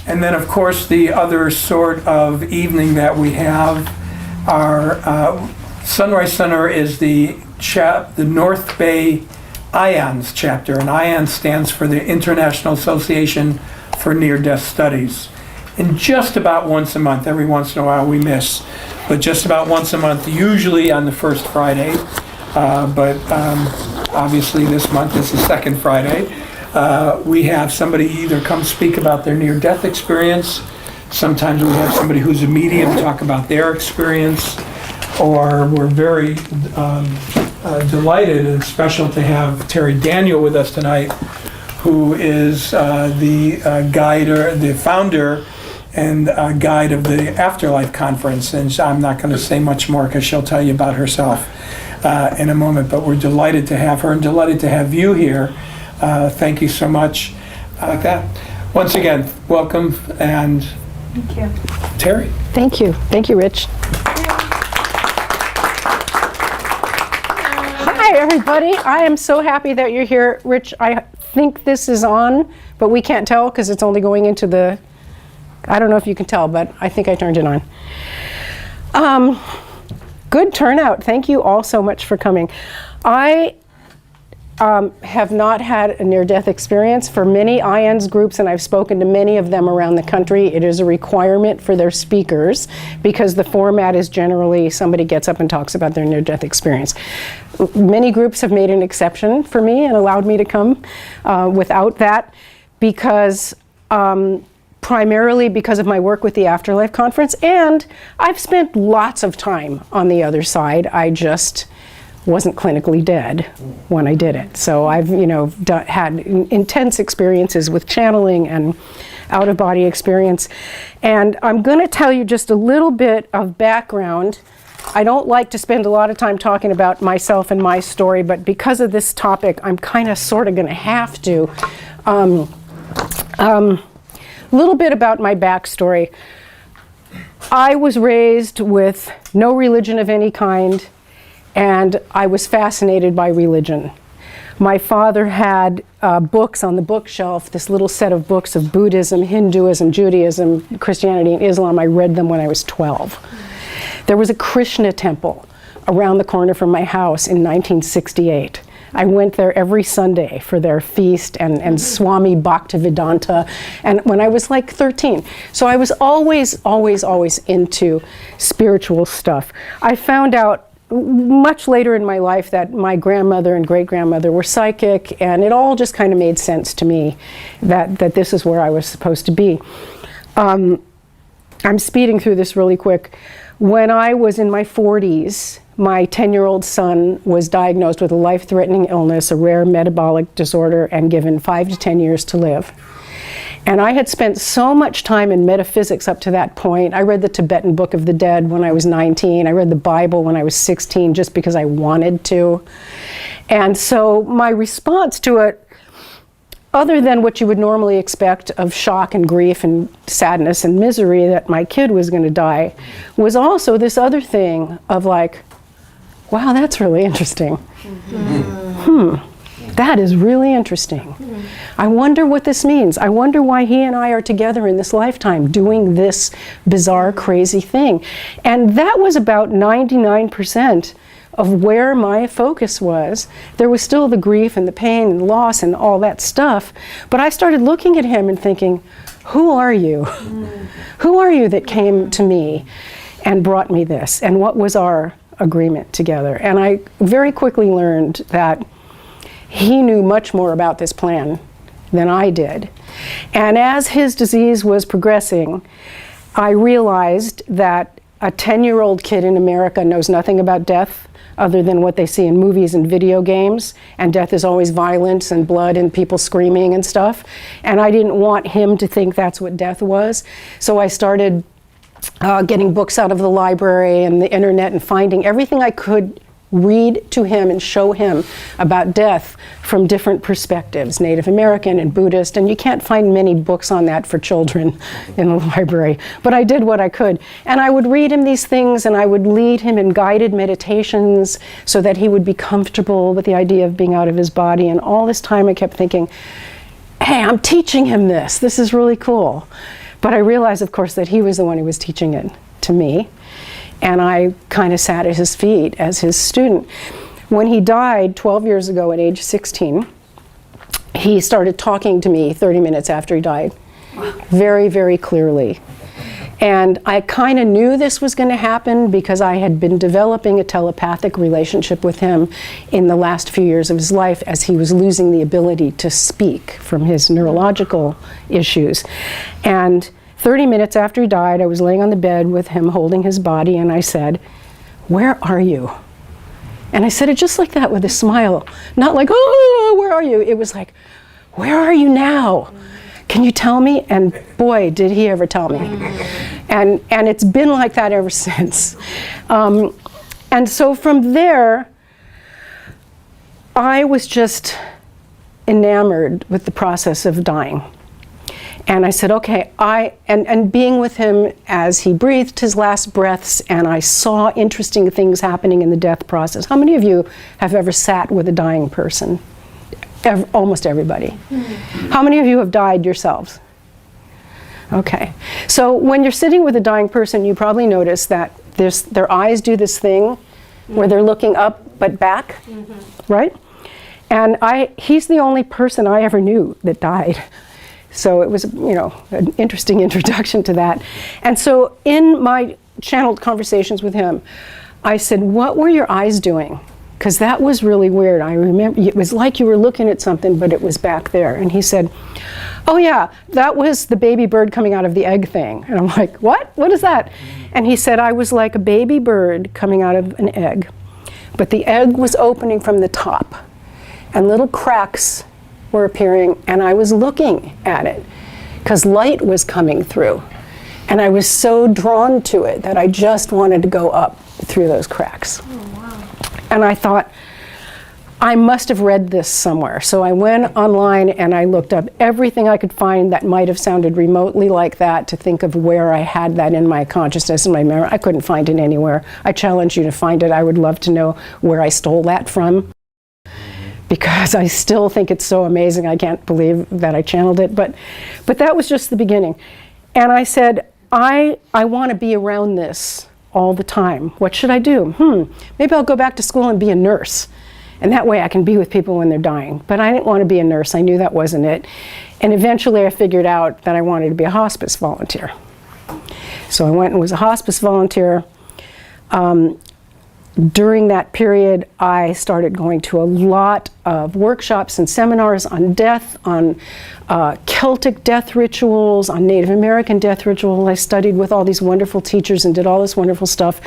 And then, of course, the other sort of evening that we have, our Sunrise Center is the North Bay IONS chapter, and IONS stands for the International Association for Near-Death Studies. And just about once a month, every once in a while we miss, but just about once a month, usually on the first Friday, but obviously this month is the second Friday, we have somebody either come speak about their near-death experience. Sometimes we have somebody who's a medium talk about their experience, or we're very delighted and special to have Terry Daniel with us tonight, who is the guide, or the founder and guide of the Afterlife Conference. And I'm not going to say much more because she'll tell you about herself in a moment, but we're delighted to have her and delighted to have you here. Thank you so much. Like that. Once again, welcome, and thank you. Terry. Thank you. Thank you, Rich. Hi, everybody. I am so happy that you're here. Rich, I think this is on, but we can't tell because it's only going into the, I don't know if you can tell, but I think I turned it on. Good turnout. Thank you all so much for coming. I have not had a near-death experience. For many IONS groups, and I've spoken to many of them around the country, it is a requirement for their speakers because the format is generally somebody gets up and talks about their near-death experience. Many groups have made an exception for me and allowed me to come without that because primarily because of my work with the Afterlife Conference, and I've spent lots of time on the other side. I just wasn't clinically dead when I did it. So I've, had intense experiences with channeling and out-of-body experience. And I'm going to tell you just a little bit of background. I don't like to spend a lot of time talking about myself and my story, but because of this topic, I'm kind of sort of going to have to. A little bit about my backstory. I was raised with no religion of any kind, and I was fascinated by religion. My father had books on the bookshelf, this little set of books of Buddhism, Hinduism, Judaism, Christianity, and Islam. I read them when I was 12. There was a Krishna temple around the corner from my house in 1968. I went there every Sunday for their feast and Swami Bhaktivedanta, and when I was like 13. So I was always into spiritual stuff. I found out much later in my life that my grandmother and great-grandmother were psychic, and it all just kind of made sense to me that this is where I was supposed to be. I'm speeding through this really quick. When I was in my 40s, my 10-year-old son was diagnosed with a life-threatening illness, a rare metabolic disorder, and given 5 to 10 years to live. And I had spent so much time in metaphysics up to that point. I read the Tibetan Book of the Dead when I was 19. I read the Bible when I was 16 just because I wanted to. And so my response to it, other than what you would normally expect of shock and grief and sadness and misery that my kid was going to die, was also this other thing of like, wow, that's really interesting. That is really interesting. I wonder what this means. I wonder why he and I are together in this lifetime doing this bizarre, crazy thing. And that was about 99% of where my focus was. There was still the grief and the pain and loss and all that stuff. But I started looking at him and thinking, who are you? Who are you that came to me and brought me this? And what was our agreement together? And I very quickly learned that he knew much more about this plan than I did. And as his disease was progressing, I realized that a 10-year-old kid in America knows nothing about death other than what they see in movies and video games, and death is always violence and blood and people screaming and stuff. And I didn't want him to think that's what death was. So I started getting books out of the library and the internet and finding everything I could read to him and show him about death from different perspectives, Native American and Buddhist, and you can't find many books on that for children in the library, but I did what I could. And I would read him these things, and I would lead him in guided meditations so that he would be comfortable with the idea of being out of his body. And all this time I kept thinking, hey, I'm teaching him this. This is really cool. But I realized, of course, that he was the one who was teaching it to me. And I kind of sat at his feet as his student. When he died 12 years ago at age 16, he started talking to me 30 minutes after he died, very, very clearly. And I kind of knew this was going to happen because I had been developing a telepathic relationship with him in the last few years of his life as he was losing the ability to speak from his neurological issues. And 30 minutes after he died, I was laying on the bed with him holding his body, and I said, "Where are you?" And I said it just like that with a smile. Not like, "Oh, where are you?" It was like, "Where are you now? Can you tell me?" And boy, did he ever tell me. And it's been like that ever since. And so from there, I was just enamored with the process of dying. And I said, okay, and being with him as he breathed his last breaths, and I saw interesting things happening in the death process. How many of you have ever sat with a dying person? Almost everybody. How many of you have died yourselves? Okay. So when you're sitting with a dying person, you probably notice that their eyes do this thing where they're looking up but back, right? And he's the only person I ever knew that died. So it was, an interesting introduction to that. And so in my channeled conversations with him, I said, "What were your eyes doing?" Because that was really weird. I remember, it was like you were looking at something, but it was back there. And he said, "Oh yeah, that was the baby bird coming out of the egg thing." And I'm like, "What? What is that?" And he said, "I was like a baby bird coming out of an egg, but the egg was opening from the top, and little cracks were appearing, and I was looking at it because light was coming through. And I was so drawn to it that I just wanted to go up through those cracks." Oh, wow. And I thought, I must have read this somewhere. So I went online and I looked up everything I could find that might have sounded remotely like that to think of where I had that in my consciousness and my memory. I couldn't find it anywhere. I challenge you to find it. I would love to know where I stole that from, because I still think it's so amazing. I can't believe that I channeled it, but that was just the beginning. And I said, I want to be around this all the time. What should I do? Maybe I'll go back to school and be a nurse. And that way I can be with people when they're dying. But I didn't want to be a nurse. I knew that wasn't it. And eventually I figured out that I wanted to be a hospice volunteer. So I went and was a hospice volunteer. During that period, I started going to a lot of workshops and seminars on death, on Celtic death rituals, on Native American death rituals. I studied with all these wonderful teachers and did all this wonderful stuff,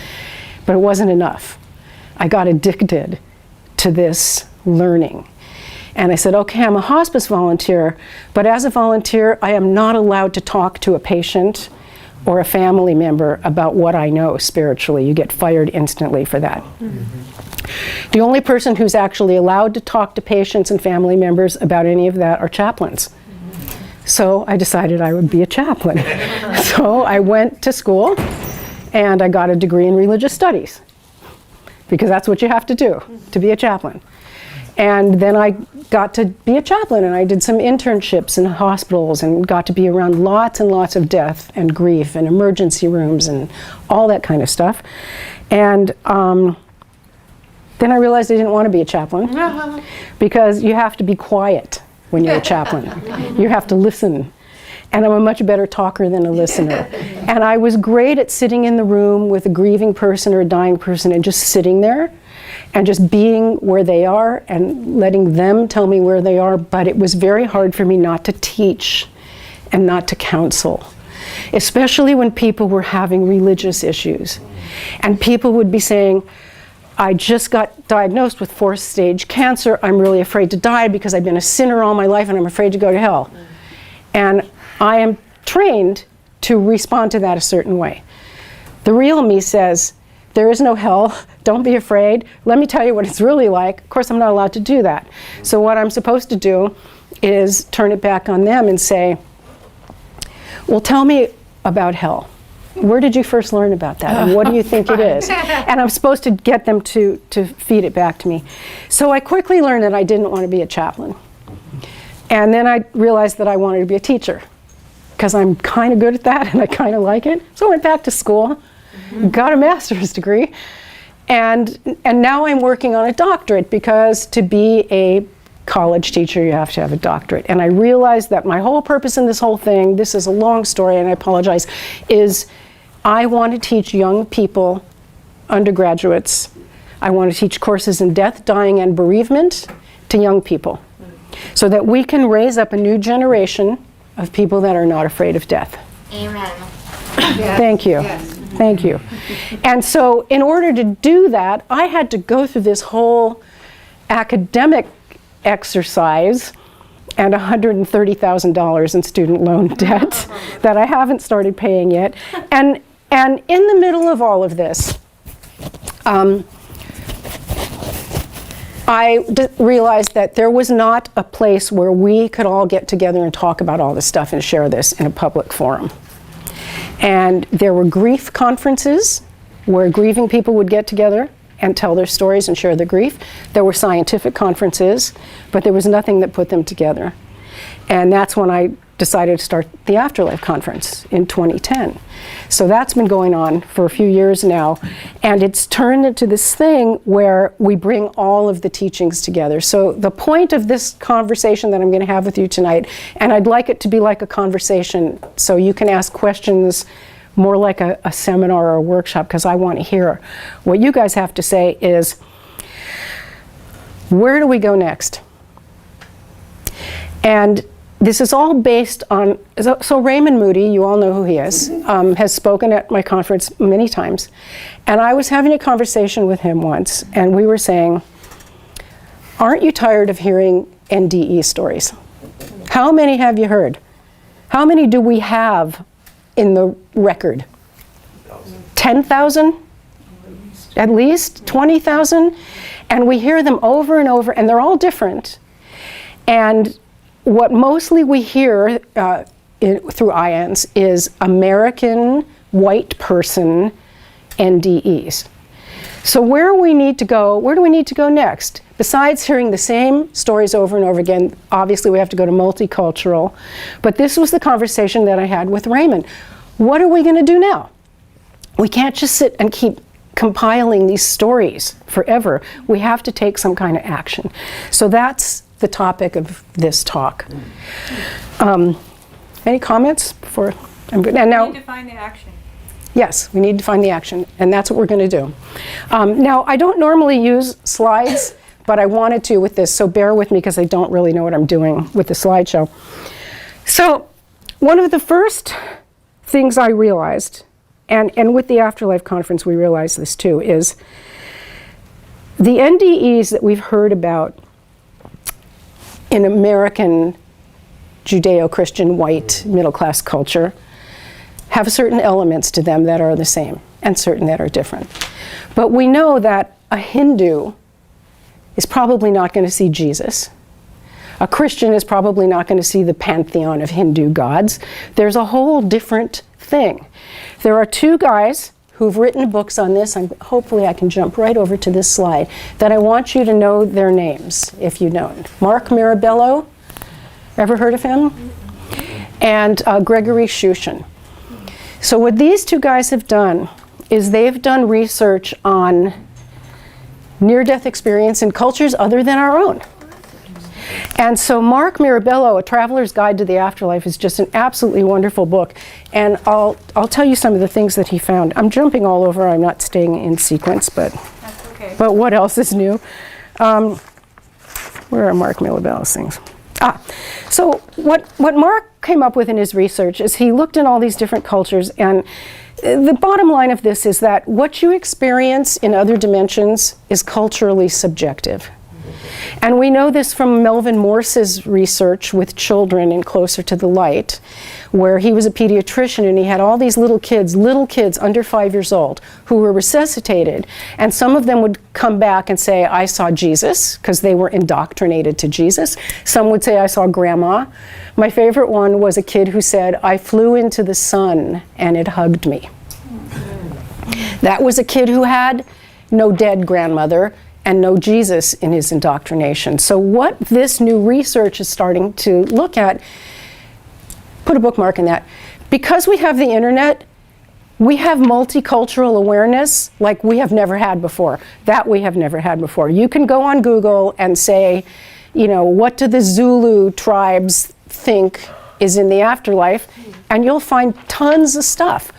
but it wasn't enough. I got addicted to this learning. And I said, okay, I'm a hospice volunteer, but as a volunteer, I am not allowed to talk to a patient or a family member about what I know spiritually. You get fired instantly for that. The only person who's actually allowed to talk to patients and family members about any of that are chaplains. So I decided I would be a chaplain. So I went to school and I got a degree in religious studies, because that's what you have to do to be a chaplain. And then I got to be a chaplain, and I did some internships in hospitals and got to be around lots and lots of death and grief and emergency rooms and all that kind of stuff. And then I realized I didn't want to be a chaplain because you have to be quiet when you're a chaplain. You have to listen. And I'm a much better talker than a listener. And I was great at sitting in the room with a grieving person or a dying person and just sitting there and just being where they are and letting them tell me where they are. But it was very hard for me not to teach and not to counsel, especially when people were having religious issues. And people would be saying, I just got diagnosed with 4th stage cancer. I'm really afraid to die because I've been a sinner all my life and I'm afraid to go to hell. And I am trained to respond to that a certain way. The real me says, there is no hell, don't be afraid, let me tell you what it's really like. Of course, I'm not allowed to do that. So what I'm supposed to do is turn it back on them and say, well, tell me about hell. Where did you first learn about that? And what do you think it is? And I'm supposed to get them to feed it back to me. So I quickly learned that I didn't want to be a chaplain. And then I realized that I wanted to be a teacher, because I'm kind of good at that and I kind of like it. So I went back to school, got a master's degree, and now I'm working on a doctorate, because to be a college teacher you have to have a doctorate. And I realized that my whole purpose in this whole thing, this is a long story and I apologize, is I want to teach young people, undergraduates, I want to teach courses in death, dying, and bereavement to young people, so that we can raise up a new generation of people that are not afraid of death. Amen. Thank you. Yes. Thank you. And so in order to do that, I had to go through this whole academic exercise and $130,000 in student loan debt that I haven't started paying yet. And in the middle of all of this, I realized that there was not a place where we could all get together and talk about all this stuff and share this in a public forum. And there were grief conferences where grieving people would get together and tell their stories and share their grief. There were scientific conferences, but there was nothing that put them together. And that's when I decided to start the Afterlife Conference in 2010. So that's been going on for a few years now, and it's turned into this thing where we bring all of the teachings together. So the point of this conversation that I'm going to have with you tonight, and I'd like it to be like a conversation, so you can ask questions more like a seminar or a workshop, because I want to hear what you guys have to say, is where do we go next? And this is all based on, so Raymond Moody, you all know who he is, has spoken at my conference many times. And I was having a conversation with him once, and we were saying, aren't you tired of hearing NDE stories? How many have you heard? How many do we have in the record? 10,000? At least 20,000? And we hear them over and over, and they're all different. And what mostly we hear through IANS is American white person NDEs. So where do we need to go next? Besides hearing the same stories over and over again, obviously we have to go to multicultural, but this was the conversation that I had with Raymond. What are we going to do now? We can't just sit and keep compiling these stories forever. We have to take some kind of action. So that's the topic of this talk. Any comments before I'm good? And now, We need to find the action. yes, we need to find the action, and that's what we're going to do. Now, I don't normally use slides, but I wanted to with this, so bear with me because I don't really know what I'm doing with the slideshow. So, one of the first things I realized, and with the Afterlife Conference we realized this too, is the NDEs that we've heard about in American Judeo-Christian white middle-class culture have certain elements to them that are the same and certain that are different. But we know that a Hindu is probably not going to see Jesus. A Christian is probably not going to see the pantheon of Hindu gods. There's a whole different thing. There are two guys who've written books on this, and hopefully I can jump right over to this slide, that I want you to know their names, if you know them. Mark Mirabello, ever heard of him? And Gregory Shushan. So what these two guys have done is they've done research on near-death experience in cultures other than our own. And so Mark Mirabello, A Traveler's Guide to the Afterlife, is just an absolutely wonderful book. And I'll tell you some of the things that he found. I'm jumping all over, I'm not staying in sequence, but, That's okay. but what else is new? Where are Mark Mirabello's things? So what Mark came up with in his research is he looked in all these different cultures, and the bottom line of this is that what you experience in other dimensions is culturally subjective. And we know this from Melvin Morse's research with children in Closer to the Light, where he was a pediatrician and he had all these little kids under 5 years old, who were resuscitated. And some of them would come back and say, I saw Jesus, because they were indoctrinated to Jesus. Some would say, I saw Grandma. My favorite one was a kid who said, I flew into the sun and it hugged me. That was a kid who had no dead grandmother and no Jesus in his indoctrination. So what this new research is starting to look at, put a bookmark in that. Because we have the internet, we have multicultural awareness like we have never had before. That we have never had before. You can go on Google and say, you know, what do the Zulu tribes think is in the afterlife? And you'll find tons of stuff.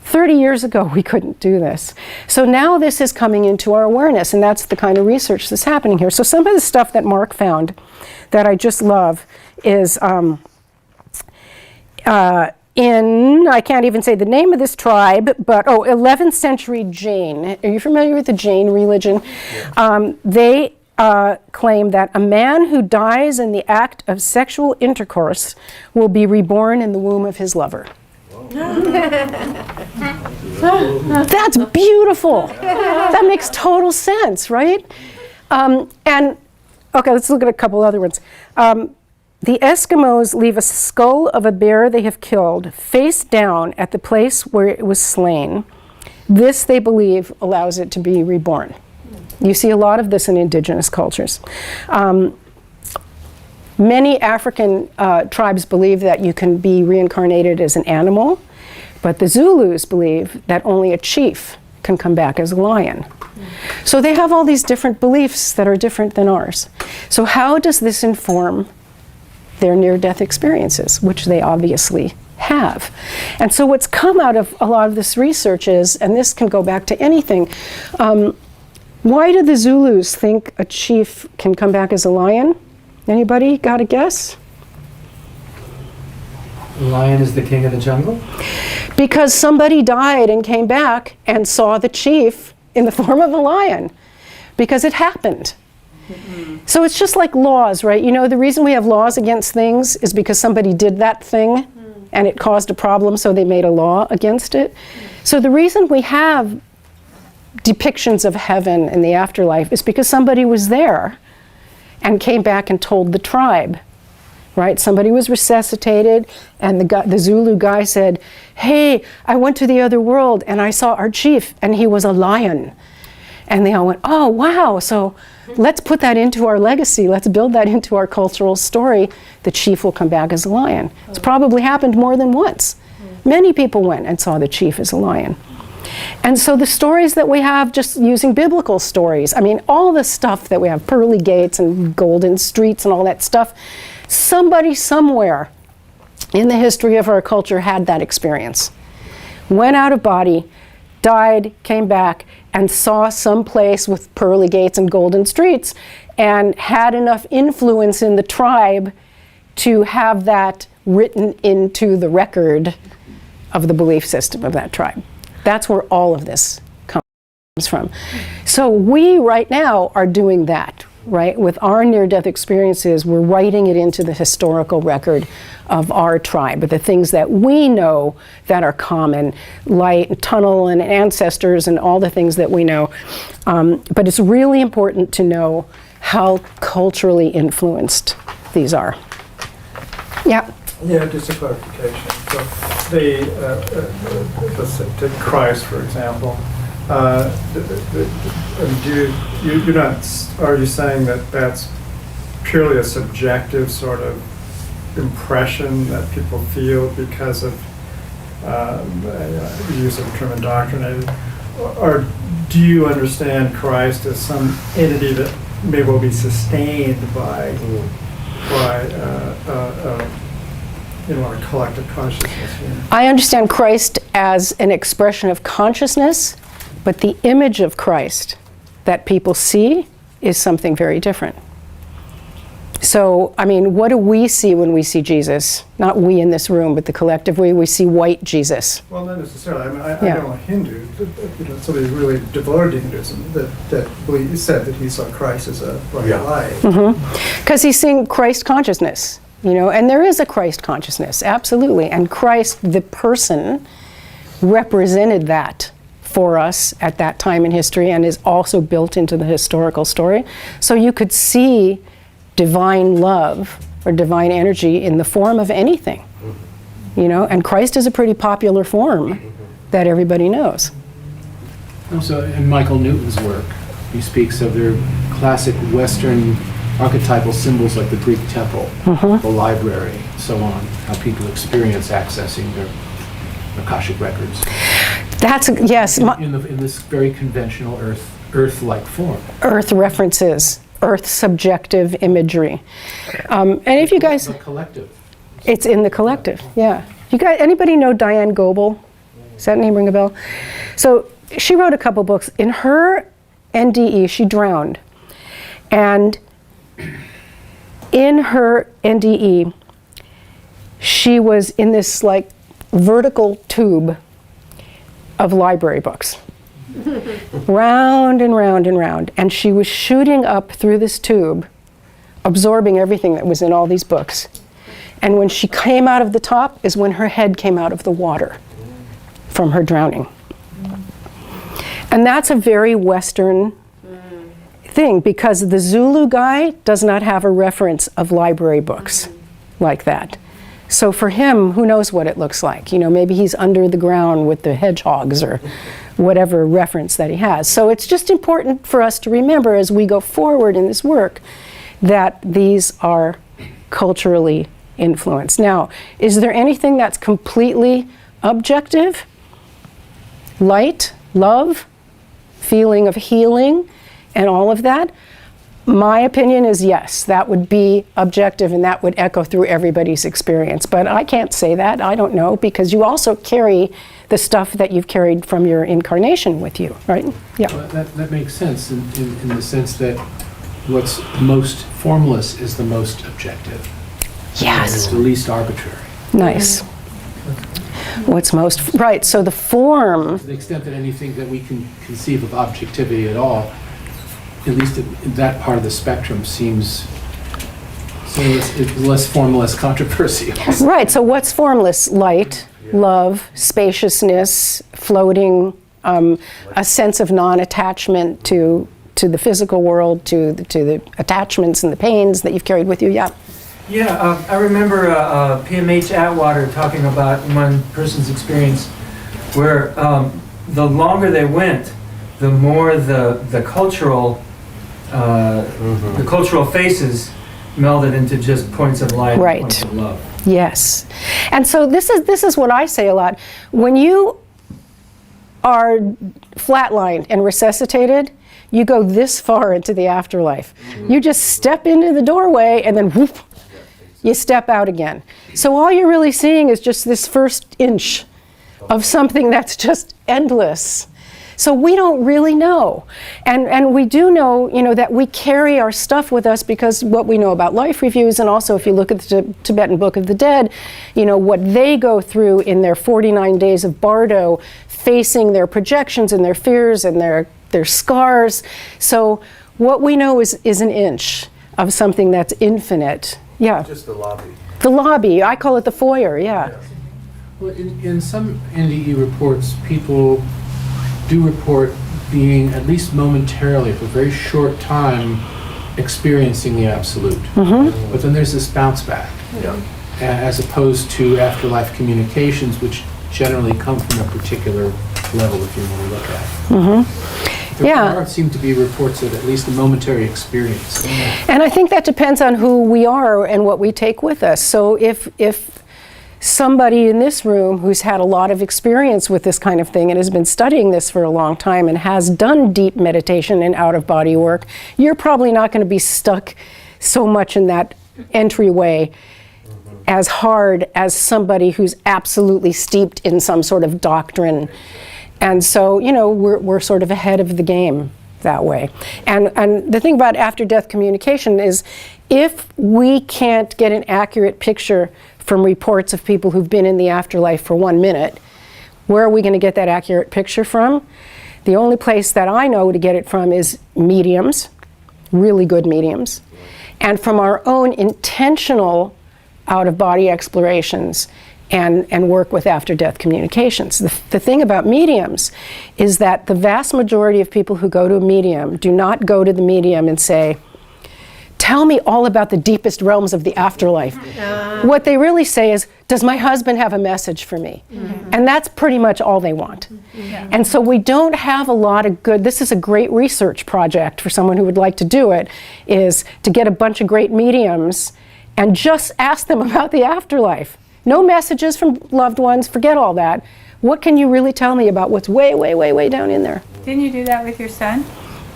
30 years ago, we couldn't do this. So now this is coming into our awareness, and that's the kind of research that's happening here. So some of the stuff that Mark found that I just love is I can't even say the name of this tribe, but 11th century Jain. Are you familiar with the Jain religion? Yeah. They claim that a man who dies in the act of sexual intercourse will be reborn in the womb of his lover. That's beautiful. That makes total sense, right? And okay, let's look at a couple other ones. The Eskimos leave a skull of a bear they have killed face down at the place where it was slain. This, they believe, allows it to be reborn. You see a lot of this in indigenous cultures. Many African tribes believe that you can be reincarnated as an animal, but the Zulus believe that only a chief can come back as a lion. So they have all these different beliefs that are different than ours. So how does this inform their near-death experiences, which they obviously have? And so what's come out of a lot of this research is, and this can go back to anything, why do the Zulus think a chief can come back as a lion? Anybody got a guess? The lion is the king of the jungle? Because somebody died and came back and saw the chief in the form of a lion, because it happened. So it's just like laws, right? You know, the reason we have laws against things is because somebody did that thing and it caused a problem, so they made a law against it. So the reason we have depictions of heaven and the afterlife is because somebody was there and came back and told the tribe, right? Somebody was resuscitated, and the Zulu guy said, hey, I went to the other world and I saw our chief and he was a lion. And they all went, oh, wow, so let's put that into our legacy. Let's build that into our cultural story. The chief will come back as a lion. It's probably happened more than once. Many people went and saw the chief as a lion. And so the stories that we have, just using biblical stories, I mean, all the stuff that we have, pearly gates and golden streets and all that stuff, somebody somewhere in the history of our culture had that experience. Went out of body, died, came back, and saw some place with pearly gates and golden streets, and had enough influence in the tribe to have that written into the record of the belief system of that tribe. That's where all of this comes from. So we right now are doing that, right? With our near-death experiences, we're writing it into the historical record of our tribe, the things that we know that are common, light, and tunnel, and ancestors, and all the things that we know. But it's really important to know how culturally influenced these are. Yeah? Yeah, just a clarification. So let's take Christ, for example. Are you saying that that's purely a subjective sort of impression that people feel because of the use of the term indoctrinated? Or do you understand Christ as some entity that may well be sustained by our collective consciousness here? I understand Christ as an expression of consciousness, but the image of Christ that people see is something very different. So, I mean, what do we see when we see Jesus? Not we in this room, but the collective we see white Jesus. Well, not necessarily. I mean, I know a Hindu, somebody really devoted to Hinduism, that said that he saw Christ as a bright light. Because he's seeing Christ consciousness, you know, and there is a Christ consciousness, absolutely. And Christ, the person, represented that for us at that time in history and is also built into the historical story. So you could see divine love or divine energy in the form of anything, you know, and Christ is a pretty popular form that everybody knows. Also, in Michael Newton's work, he speaks of their classic Western archetypal symbols like the Greek temple, the library, so on, how people experience accessing their Akashic records. Yes. In this very conventional Earth-like form. Earth references, Earth subjective imagery. And if you guys... The collective. It's in the collective, yeah. You guys, anybody know Diane Goebel? Does that name ring a bell? So she wrote a couple books. In her NDE, she drowned. And in her NDE, she was in this like vertical tube of library books. Round and round and round. And she was shooting up through this tube, absorbing everything that was in all these books. And when she came out of the top is when her head came out of the water from her drowning. And that's a very Western thing, because the Zulu guy does not have a reference of library books like that. So for him, who knows what it looks like? You know, maybe he's under the ground with the hedgehogs or whatever reference that he has. So it's just important for us to remember as we go forward in this work that these are culturally influenced. Now, is there anything that's completely objective? Light, love, feeling of healing, and all of that? My opinion is yes, that would be objective and that would echo through everybody's experience. But I can't say that, I don't know, because you also carry the stuff that you've carried from your incarnation with you, right? Yeah. Well, that makes sense in the sense that what's most formless is the most objective. Yes. It's the least arbitrary. Nice. What's most, right, so the form. To the extent that anything that we can conceive of objectivity at all, at least in that part of the spectrum, seems less form, less controversial. Right, so what's formless? Light, love, spaciousness, floating, a sense of non-attachment to the physical world, to the attachments and the pains that you've carried with you, yeah. Yeah, I remember PMH Atwater talking about one person's experience where the longer they went, the more the cultural faces melded into just points of light, right. And points of love. Yes, and so this is what I say a lot. When you are flatlined and resuscitated, you go this far into the afterlife. You just step into the doorway and then whoop, you step out again. So all you're really seeing is just this first inch of something that's just endless. So we don't really know. And we do know, you know, that we carry our stuff with us because what we know about life reviews, and also if you look at the Tibetan Book of the Dead, you know, what they go through in their 49 days of bardo, facing their projections and their fears and their scars. So what we know is an inch of something that's infinite. Yeah. Just the lobby. The lobby, I call it the foyer, yeah. Well, in some NDE reports, people do report being, at least momentarily, for a very short time, experiencing the absolute. But then there's this bounce back, as opposed to afterlife communications, which generally come from a particular level, if you want to look at it. There seem to be reports of at least a momentary experience. And I think that depends on who we are and what we take with us. So if somebody in this room who's had a lot of experience with this kind of thing and has been studying this for a long time and has done deep meditation and out-of-body work, you're probably not going to be stuck so much in that entryway as hard as somebody who's absolutely steeped in some sort of doctrine. And so, you know, we're sort of ahead of the game that way. And the thing about after-death communication is if we can't get an accurate picture from reports of people who've been in the afterlife for 1 minute, where are we going to get that accurate picture from? The only place that I know to get it from is mediums, really good mediums, and from our own intentional out-of-body explorations and work with after-death communications. The thing about mediums is that the vast majority of people who go to a medium do not go to the medium and say, tell me all about the deepest realms of the afterlife. What they really say is, does my husband have a message for me? And that's pretty much all they want. And so we don't have a lot of good, this is a great research project for someone who would like to do it, is to get a bunch of great mediums and just ask them about the afterlife. No messages from loved ones, forget all that. What can you really tell me about what's way, way, way, way down in there? Didn't you do that with your son?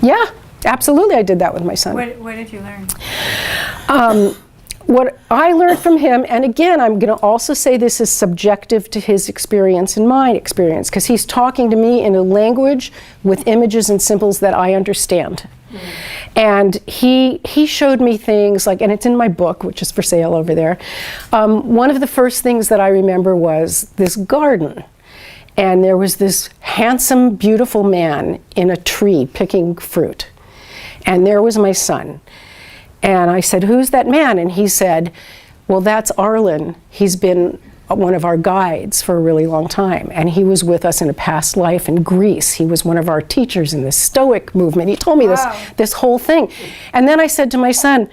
Yeah, absolutely I did that with my son. What did you learn? What I learned from him, and again, I'm going to also say this is subjective to his experience and my experience, because he's talking to me in a language with images and symbols that I understand. And he showed me things like, and it's in my book, which is for sale over there. One of the first things that I remember was this garden. And there was this handsome, beautiful man in a tree picking fruit. And there was my son. And I said, who's that man? And he said, well, that's Arlen. He's been one of our guides for a really long time. And he was with us in a past life in Greece. He was one of our teachers in the Stoic movement. He told me this whole thing. And then I said to my son,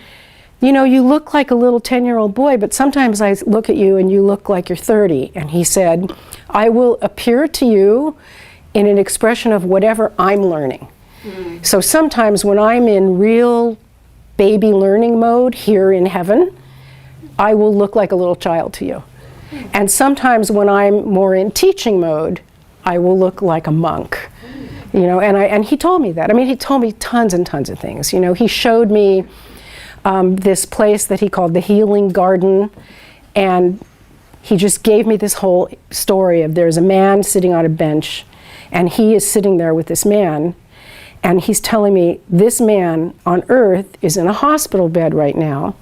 you know, you look like a little 10-year-old boy, but sometimes I look at you and you look like you're 30. And he said, I will appear to you in an expression of whatever I'm learning. So sometimes when I'm in real baby learning mode here in heaven, I will look like a little child to you. And sometimes when I'm more in teaching mode, I will look like a monk. You know, and he told me that. I mean, he told me tons and tons of things. You know, he showed me this place that he called the Healing Garden, and he just gave me this whole story of there's a man sitting on a bench, and he is sitting there with this man, and he's telling me this man on earth is in a hospital bed right now,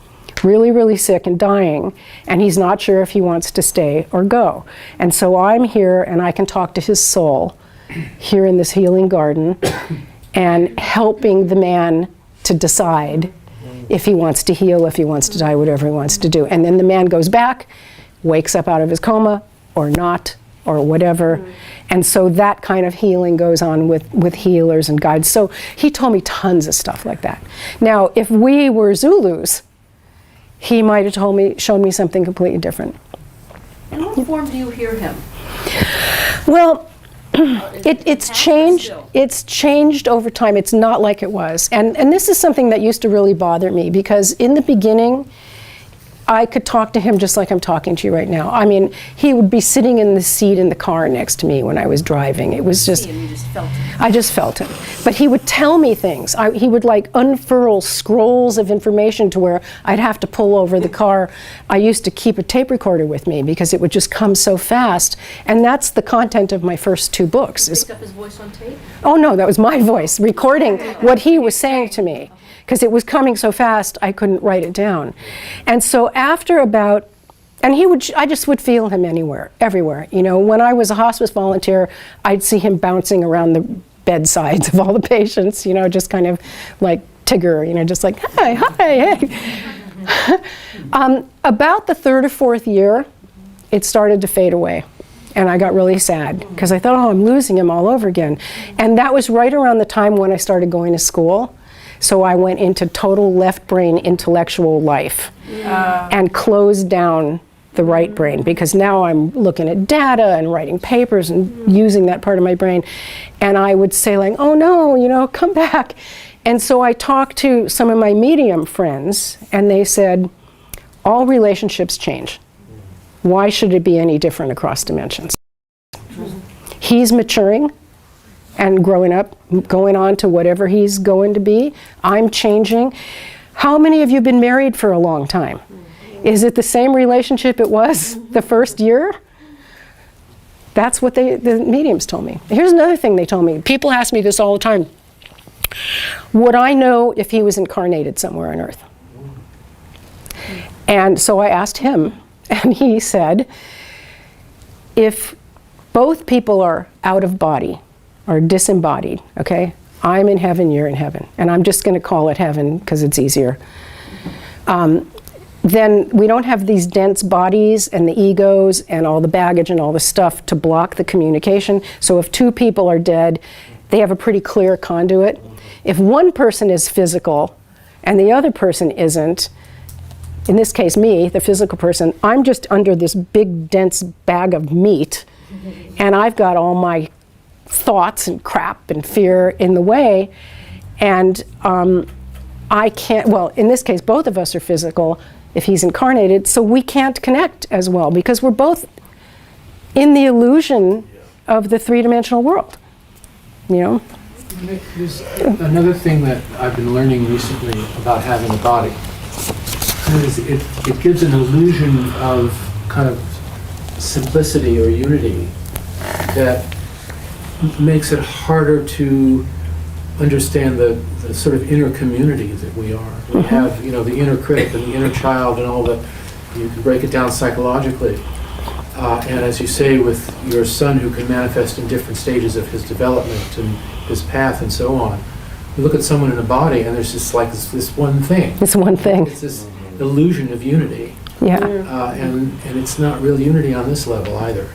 really, really sick and dying, and he's not sure if he wants to stay or go. And so I'm here and I can talk to his soul here in this healing garden and helping the man to decide if he wants to heal, if he wants to die, whatever he wants to do. And then the man goes back, wakes up out of his coma or not, or whatever. And so that kind of healing goes on with healers and guides. So he told me tons of stuff like that. Now, if we were Zulus, he might have shown me something completely different. In what form do you hear him? Well, it's changed. It's changed over time. It's not like it was. And this is something that used to really bother me, because in the beginning, I could talk to him just like I'm talking to you right now. I mean, he would be sitting in the seat in the car next to me when I was driving. It was just, You just felt him. I just felt him. But he would tell me things. He would like unfurl scrolls of information to where I'd have to pull over the car. I used to keep a tape recorder with me because it would just come so fast. And that's the content of my first 2 books. Picked up his voice on tape? Oh no, that was my voice recording what he was saying to me, because it was coming so fast I couldn't write it down. And so after about, and I just would feel him everywhere. You know, when I was a hospice volunteer, I'd see him bouncing around the bedsides of all the patients, you know, just kind of like Tigger, you know, just like, hi, hey. About the 3rd or 4th year, it started to fade away. And I got really sad because I thought, oh, I'm losing him all over again. And that was right around the time when I started going to school. So I went into total left brain intellectual life and closed down the right brain, because now I'm looking at data and writing papers and using that part of my brain. And I would say like, oh no, you know, come back. And so I talked to some of my medium friends and they said, all relationships change. Why should it be any different across dimensions? He's maturing and growing up, going on to whatever he's going to be. I'm changing. How many of you have been married for a long time? Is it the same relationship it was the first year? That's what the mediums told me. Here's another thing they told me. People ask me this all the time. Would I know if he was incarnated somewhere on Earth? And so I asked him, and he said, if both people are out of body, or disembodied, okay? I'm in heaven, you're in heaven. And I'm just gonna call it heaven because it's easier. Then we don't have these dense bodies and the egos and all the baggage and all the stuff to block the communication. So if 2 people are dead, they have a pretty clear conduit. If one person is physical and the other person isn't, in this case me, the physical person, I'm just under this big dense bag of meat, and I've got all my thoughts and crap and fear in the way, and I can't, well, in this case both of us are physical if he's incarnated, so we can't connect as well because we're both in the illusion of the three-dimensional world, you know? There's another thing that I've been learning recently about having a body. It gives an illusion of kind of simplicity or unity that makes it harder to understand the sort of inner community that we are. We have, you know, the inner critic and the inner child and all that. You can break it down psychologically. And as you say, with your son who can manifest in different stages of his development and his path and so on, you look at someone in a body and there's just like this one thing. It's one thing. It's this illusion of unity. Yeah. And it's not real unity on this level either.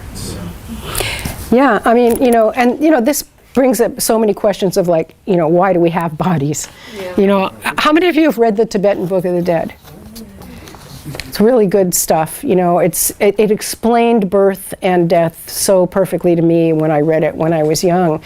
Yeah, I mean, you know, and you know, this brings up so many questions of like, you know, why do we have bodies? Yeah. You know, how many of you have read the Tibetan Book of the Dead? It's really good stuff. You know, it explained birth and death so perfectly to me when I read it when I was young.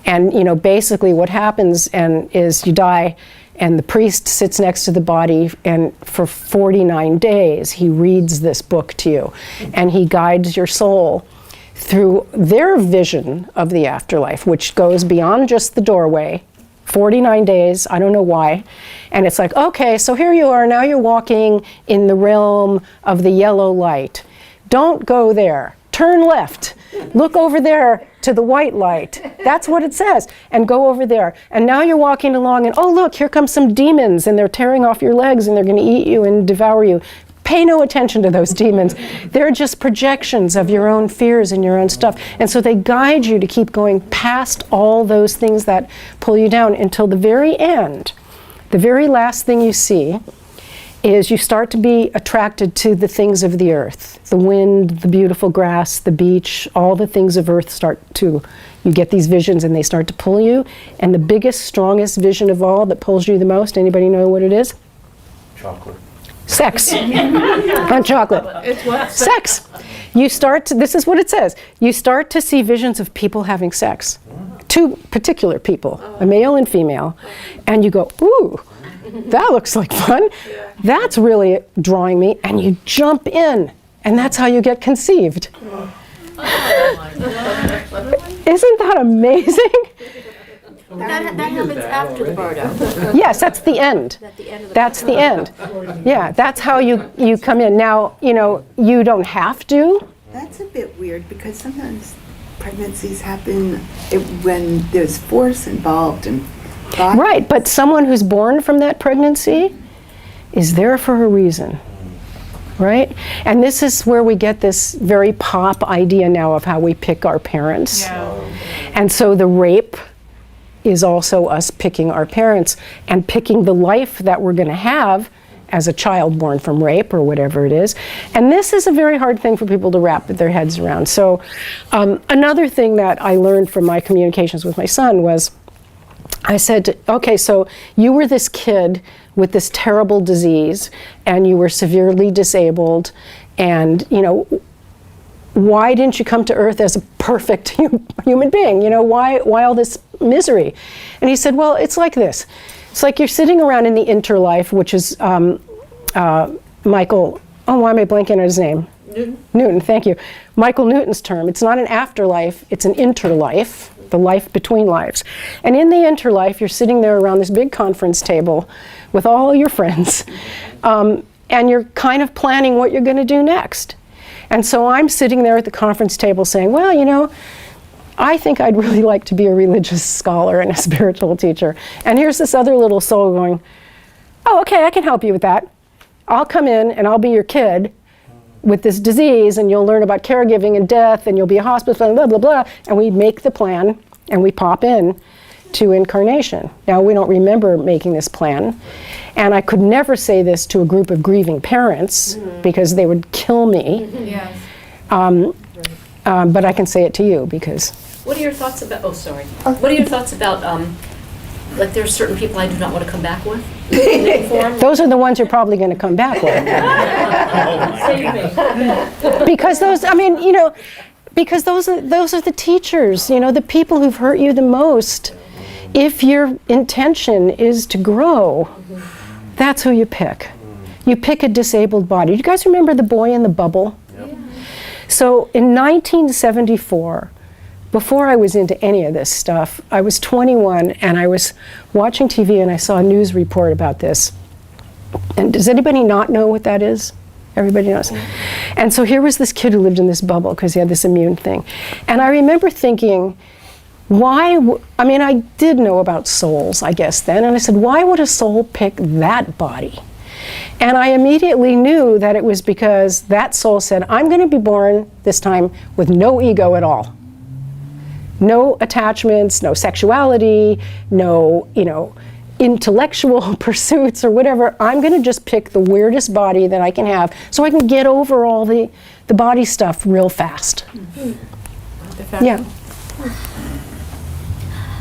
And, you know, basically what happens is you die and the priest sits next to the body and for 49 days he reads this book to you and he guides your soul through their vision of the afterlife, which goes beyond just the doorway. 49 days, I don't know why. And it's like, okay, so here you are, now you're walking in the realm of the yellow light. Don't go there. Turn left. Look over there to the white light. That's what it says. And go over there. And now you're walking along and, oh, look, here come some demons and they're tearing off your legs and they're going to eat you and devour you. Pay no attention to those demons. They're just projections of your own fears and your own stuff. And so they guide you to keep going past all those things that pull you down until the very end. The very last thing you see is you start to be attracted to the things of the earth. The wind, the beautiful grass, the beach, all the things of earth you get these visions and they start to pull you. And the biggest, strongest vision of all that pulls you the most, anybody know what it is? Chocolate. Sex. On chocolate. It's what? Sex. You start to, this is what it says. You start to see visions of people having sex. Two particular people, a male and female. And you go, ooh, that looks like fun. That's really drawing me. And you jump in. And that's how you get conceived. Isn't that amazing? That happens after the bardo. Yes, that's the end. At the end of the That's the end. Yeah, that's how you come in. Now, you know, you don't have to. That's a bit weird because sometimes pregnancies happen when there's force involved and body. Right, but someone who's born from that pregnancy is there for a reason. Right? And this is where we get this very pop idea now of how we pick our parents. Yeah. And so the rape is also us picking our parents and picking the life that we're going to have as a child born from rape or whatever it is. And this is a very hard thing for people to wrap their heads around. So another thing that I learned from my communications with my son was, I said, okay, so you were this kid with this terrible disease and you were severely disabled and, you know, why didn't you come to Earth as a perfect human being? You know, why all this misery? And he said, well, it's like this. It's like you're sitting around in the interlife, which is Michael, oh, why am I blanking on his name? Newton, thank you. Michael Newton's term. It's not an afterlife, it's an interlife, the life between lives. And in the interlife, you're sitting there around this big conference table with all your friends, and you're kind of planning what you're going to do next. And so I'm sitting there at the conference table saying, well, you know, I think I'd really like to be a religious scholar and a spiritual teacher. And here's this other little soul going, oh, okay, I can help you with that. I'll come in and I'll be your kid with this disease and you'll learn about caregiving and death and you'll be a hospice, blah, blah, blah, blah. And we make the plan and we pop in to incarnation. Now, we don't remember making this plan. And I could never say this to a group of grieving parents because they would kill me. Yes. But I can say it to you because... What are your thoughts about, oh, sorry. What are your thoughts about like there's certain people I do not want to come back with? In any form? Those are the ones you're probably going to come back with. Because those, I mean, you know, because those are the teachers, you know, the people who've hurt you the most. If your intention is to grow, that's who you pick. You pick a disabled body. Do you guys remember the boy in the bubble? Yeah. So in 1974, before I was into any of this stuff, I was 21 and I was watching TV and I saw a news report about this. And does anybody not know what that is? Everybody knows. And so here was this kid who lived in this bubble because he had this immune thing. And I remember thinking, I mean, I did know about souls, I guess, then. And I said, why would a soul pick that body? And I immediately knew that it was because that soul said, I'm going to be born this time with no ego at all. No attachments, no sexuality, no, you know, intellectual pursuits or whatever. I'm going to just pick the weirdest body that I can have so I can get over all the body stuff real fast. Yeah.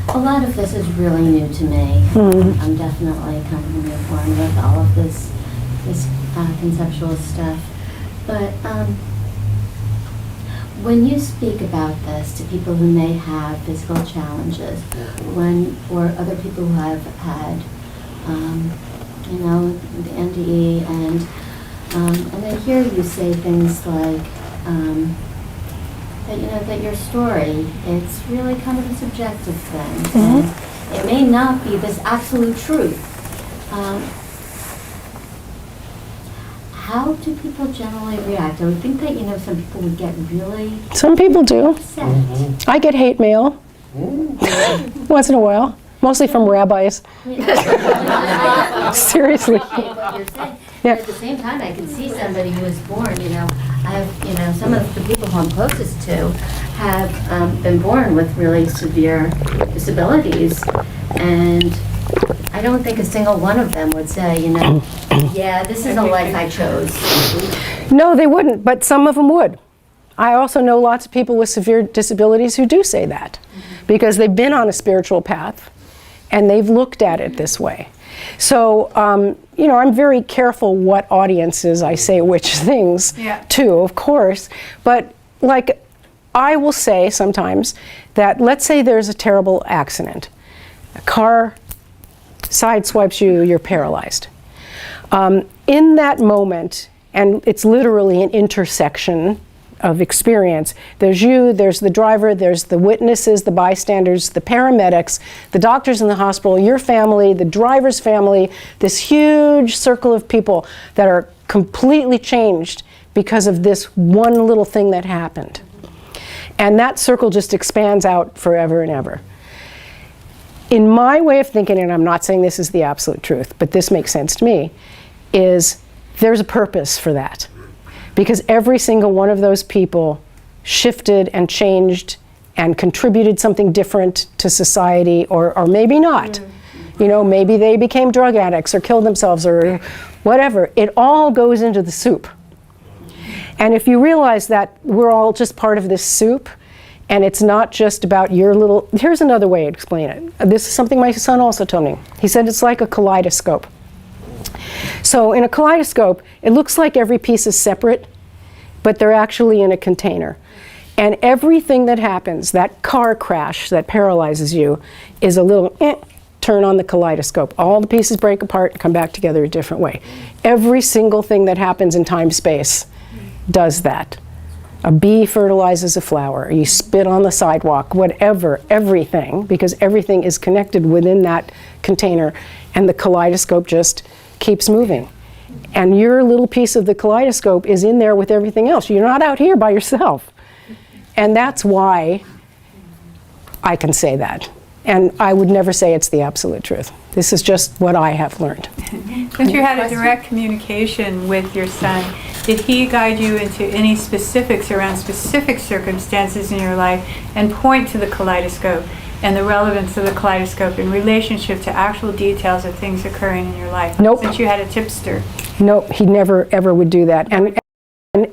A lot of this is really new to me. I'm definitely kind of newborn with all of this conceptual stuff. But when you speak about this to people who may have physical challenges, or other people who have had, you know, the NDE, and I hear you say things like that, you know, that your story, it's really kind of a subjective thing. And it may not be this absolute truth. How do people generally react? I would think that, you know, some people would get really Some people do. upset. I get hate mail once in a while, mostly from rabbis. Seriously. What you're saying. Yeah. But at the same time, I can see somebody who was born, you know, I have, you know, some of the people who I'm closest to have been born with really severe disabilities, and I don't think a single one of them would say, you know, yeah, this is a life I chose. No, they wouldn't, but some of them would. I also know lots of people with severe disabilities who do say that because they've been on a spiritual path and they've looked at it this way. So, you know, I'm very careful what audiences I say which things to, of course. But, like, I will say sometimes that, let's say there's a terrible accident. A car sideswipes you, you're paralyzed. In that moment, and it's literally an intersection of experience. There's you, there's the driver, there's the witnesses, the bystanders, the paramedics, the doctors in the hospital, your family, the driver's family, this huge circle of people that are completely changed because of this one little thing that happened. And that circle just expands out forever and ever. In my way of thinking, and I'm not saying this is the absolute truth, but this makes sense to me, is there's a purpose for that. Because every single one of those people shifted and changed and contributed something different to society, or maybe not. You know, maybe they became drug addicts or killed themselves or whatever. It all goes into the soup. And if you realize that we're all just part of this soup, and it's not just about your little, here's another way to explain it. This is something my son also told me. He said it's like a kaleidoscope. So in a kaleidoscope, it looks like every piece is separate, but they're actually in a container. And everything that happens, that car crash that paralyzes you, is a little turn on the kaleidoscope. All the pieces break apart and come back together a different way. Every single thing that happens in time-space does that. A bee fertilizes a flower, you spit on the sidewalk, whatever, everything, because everything is connected within that container, and the kaleidoscope just keeps moving. And your little piece of the kaleidoscope is in there with everything else. You're not out here by yourself. And that's why I can say that. And I would never say it's the absolute truth. This is just what I have learned. Since you had a direct communication with your son, did he guide you into any specifics around specific circumstances in your life and point to the kaleidoscope and the relevance of the kaleidoscope in relationship to actual details of things occurring in your life? Nope. Since you had a tipster. Nope, he never ever would do that. And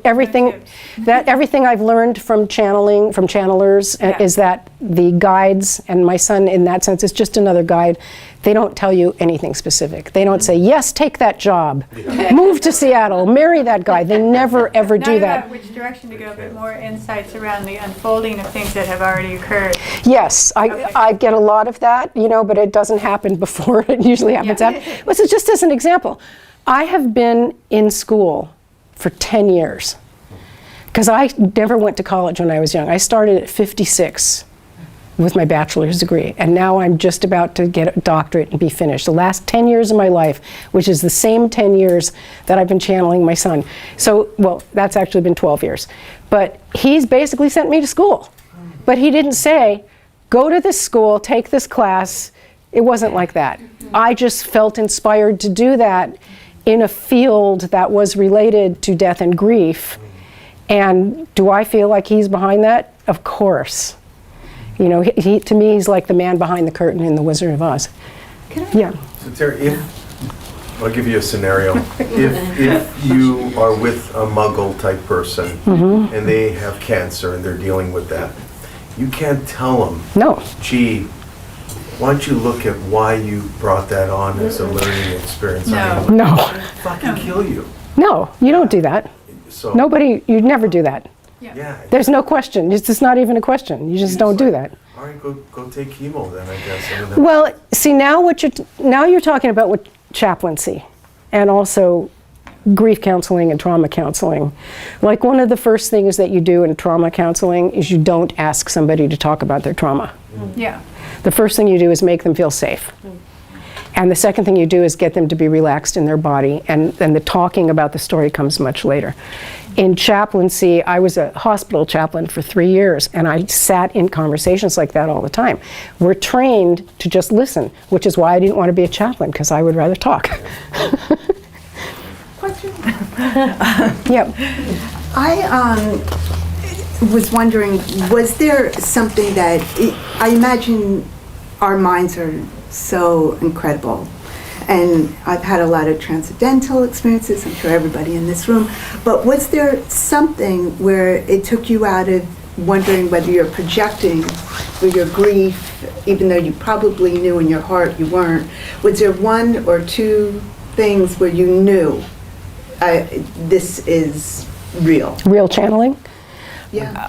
everything I've learned from channeling, from channelers, is that the guides, and my son in that sense is just another guide. They don't tell you anything specific. They don't say, yes, take that job, move to Seattle, marry that guy. They never, ever do Not that. about which direction to go, but more insights around the unfolding of things that have already occurred. Yes, I get a lot of that, but it doesn't happen before. It usually happens after. Well, so just as an example, I have been in school for 10 years because I never went to college when I was young. I started at 56 with my bachelor's degree, and now I'm just about to get a doctorate and be finished. The last 10 years of my life, which is the same 10 years that I've been channeling my son. So, well, that's actually been 12 years. But he's basically sent me to school. But he didn't say, go to this school, take this class. It wasn't like that. I just felt inspired to do that in a field that was related to death and grief. And do I feel like he's behind that? Of course. He to me, he's like the man behind the curtain in The Wizard of Oz. Yeah. So Terry, I'll give you a scenario. If you are with a Muggle type person and they have cancer and they're dealing with that, you can't tell them, no, gee, why don't you look at why you brought that on as a learning experience? No. No. Fucking kill you. No, you don't do that. So You'd never do that. yeah. There's no question. It's just not even a question. You just don't do that. All right, go take chemo then, I guess. Well, see, now you're talking about what chaplaincy and also grief counseling and trauma counseling. Like, one of the first things that you do in trauma counseling is you don't ask somebody to talk about their trauma. Yeah. The first thing you do is make them feel safe. And the second thing you do is get them to be relaxed in their body, and then the talking about the story comes much later. In chaplaincy, I was a hospital chaplain for 3 years, and I sat in conversations like that all the time. We're trained to just listen, which is why I didn't want to be a chaplain, because I would rather talk. Question? Yep. I was wondering, was there something that, I imagine our minds are so incredible, and I've had a lot of transcendental experiences, I'm sure everybody in this room, but was there something where it took you out of wondering whether you're projecting for your grief, even though you probably knew in your heart you weren't? Was there one or two things where you knew this is real? Real channeling? Yeah.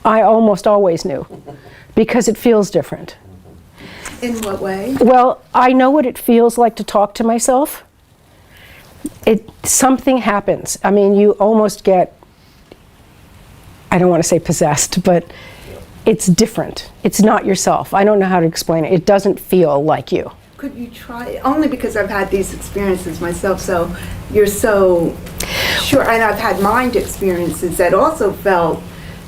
I almost always knew, because it feels different. In what way? Well, I know what it feels like to talk to myself. Something happens. I mean, you almost get, I don't want to say possessed, but it's different. It's not yourself. I don't know how to explain it. It doesn't feel like you. Could you try? Only because I've had these experiences myself, so you're so sure. And I've had mind experiences that also felt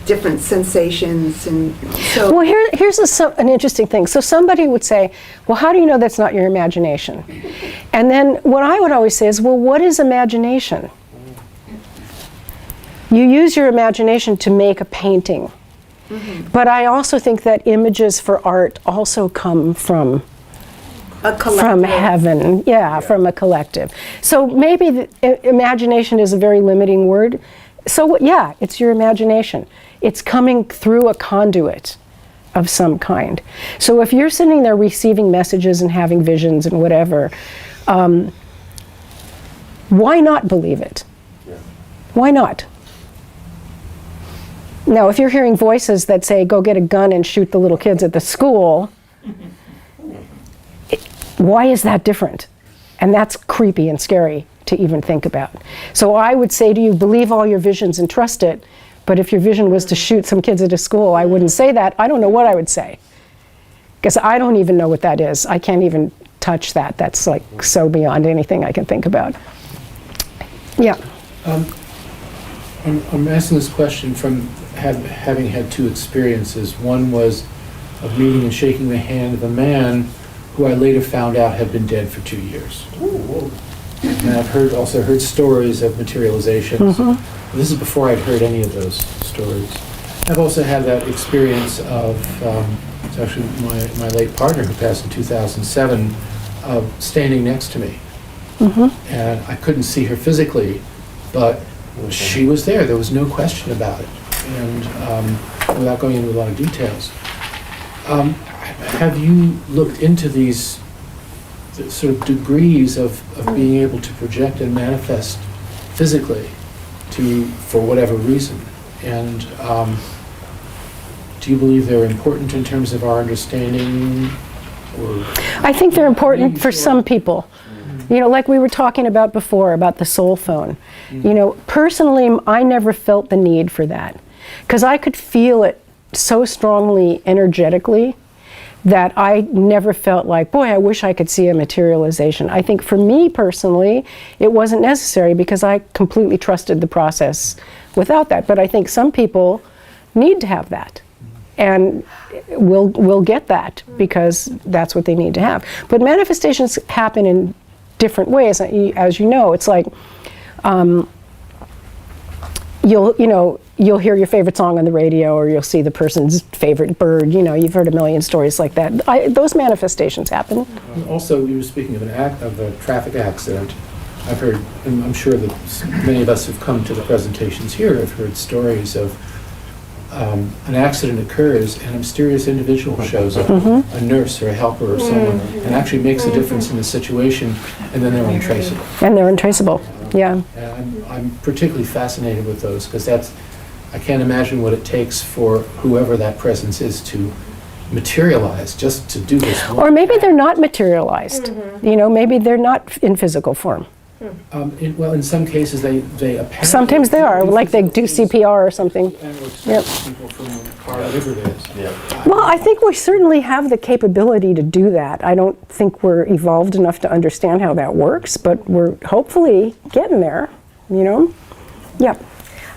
different sensations, and so. Well, here's an interesting thing. So somebody would say, well, how do you know that's not your imagination? And then what I would always say is, well, what is imagination? You use your imagination to make a painting. But I also think that images for art also come from heaven, from a collective. So maybe imagination is a very limiting word. So yeah, it's your imagination. It's coming through a conduit of some kind. So if you're sitting there receiving messages and having visions and whatever, why not believe it? Why not? Now, if you're hearing voices that say, go get a gun and shoot the little kids at the school, why is that different? And that's creepy and scary to even think about. So I would say to you, believe all your visions and trust it. But if your vision was to shoot some kids at a school, I wouldn't say that. I don't know what I would say. Because I don't even know what that is. I can't even touch that. That's like so beyond anything I can think about. Yeah. I'm asking this question from having had two experiences. One was of meeting and shaking the hand of a man who I later found out had been dead for 2 years. And I've also heard stories of materializations. This is before I'd heard any of those stories. I've also had that experience of, it's actually my late partner who passed in 2007, of standing next to me. And I couldn't see her physically, but She was there. There was no question about it. And without going into a lot of details, have you looked into these sort of degrees of being able to project and manifest physically for whatever reason? And do you believe they're important in terms of our understanding? Or I think they're important for some people. You know, like we were talking about before, about the soul phone. You know, personally, I never felt the need for that, because I could feel it so strongly energetically that I never felt like, boy, I wish I could see a materialization. I think for me personally, it wasn't necessary because I completely trusted the process without that. But I think some people need to have that, and will get that because that's what they need to have. But manifestations happen in different ways. As you know, it's like you'll hear your favorite song on the radio, or you'll see the person's favorite bird. You know, you've heard a million stories like that. Those manifestations happen. Also, you were speaking of a traffic accident. I've heard, and I'm sure that many of us who've come to the presentations here have heard stories of an accident occurs and a mysterious individual shows up, a nurse or a helper or someone, and actually makes a difference in the situation, and then they're untraceable. And they're untraceable, yeah. And I'm particularly fascinated with those, because I can't imagine what it takes for whoever that presence is to materialize, just to do this. Or maybe they're not materialized. You know, maybe they're not in physical form. In some cases, they apparently... Sometimes they are, like they do CPR or something. Yep. People from a car, whatever it is. Yeah. Well, I think we certainly have the capability to do that. I don't think we're evolved enough to understand how that works, but we're hopefully getting there, you know? Yeah.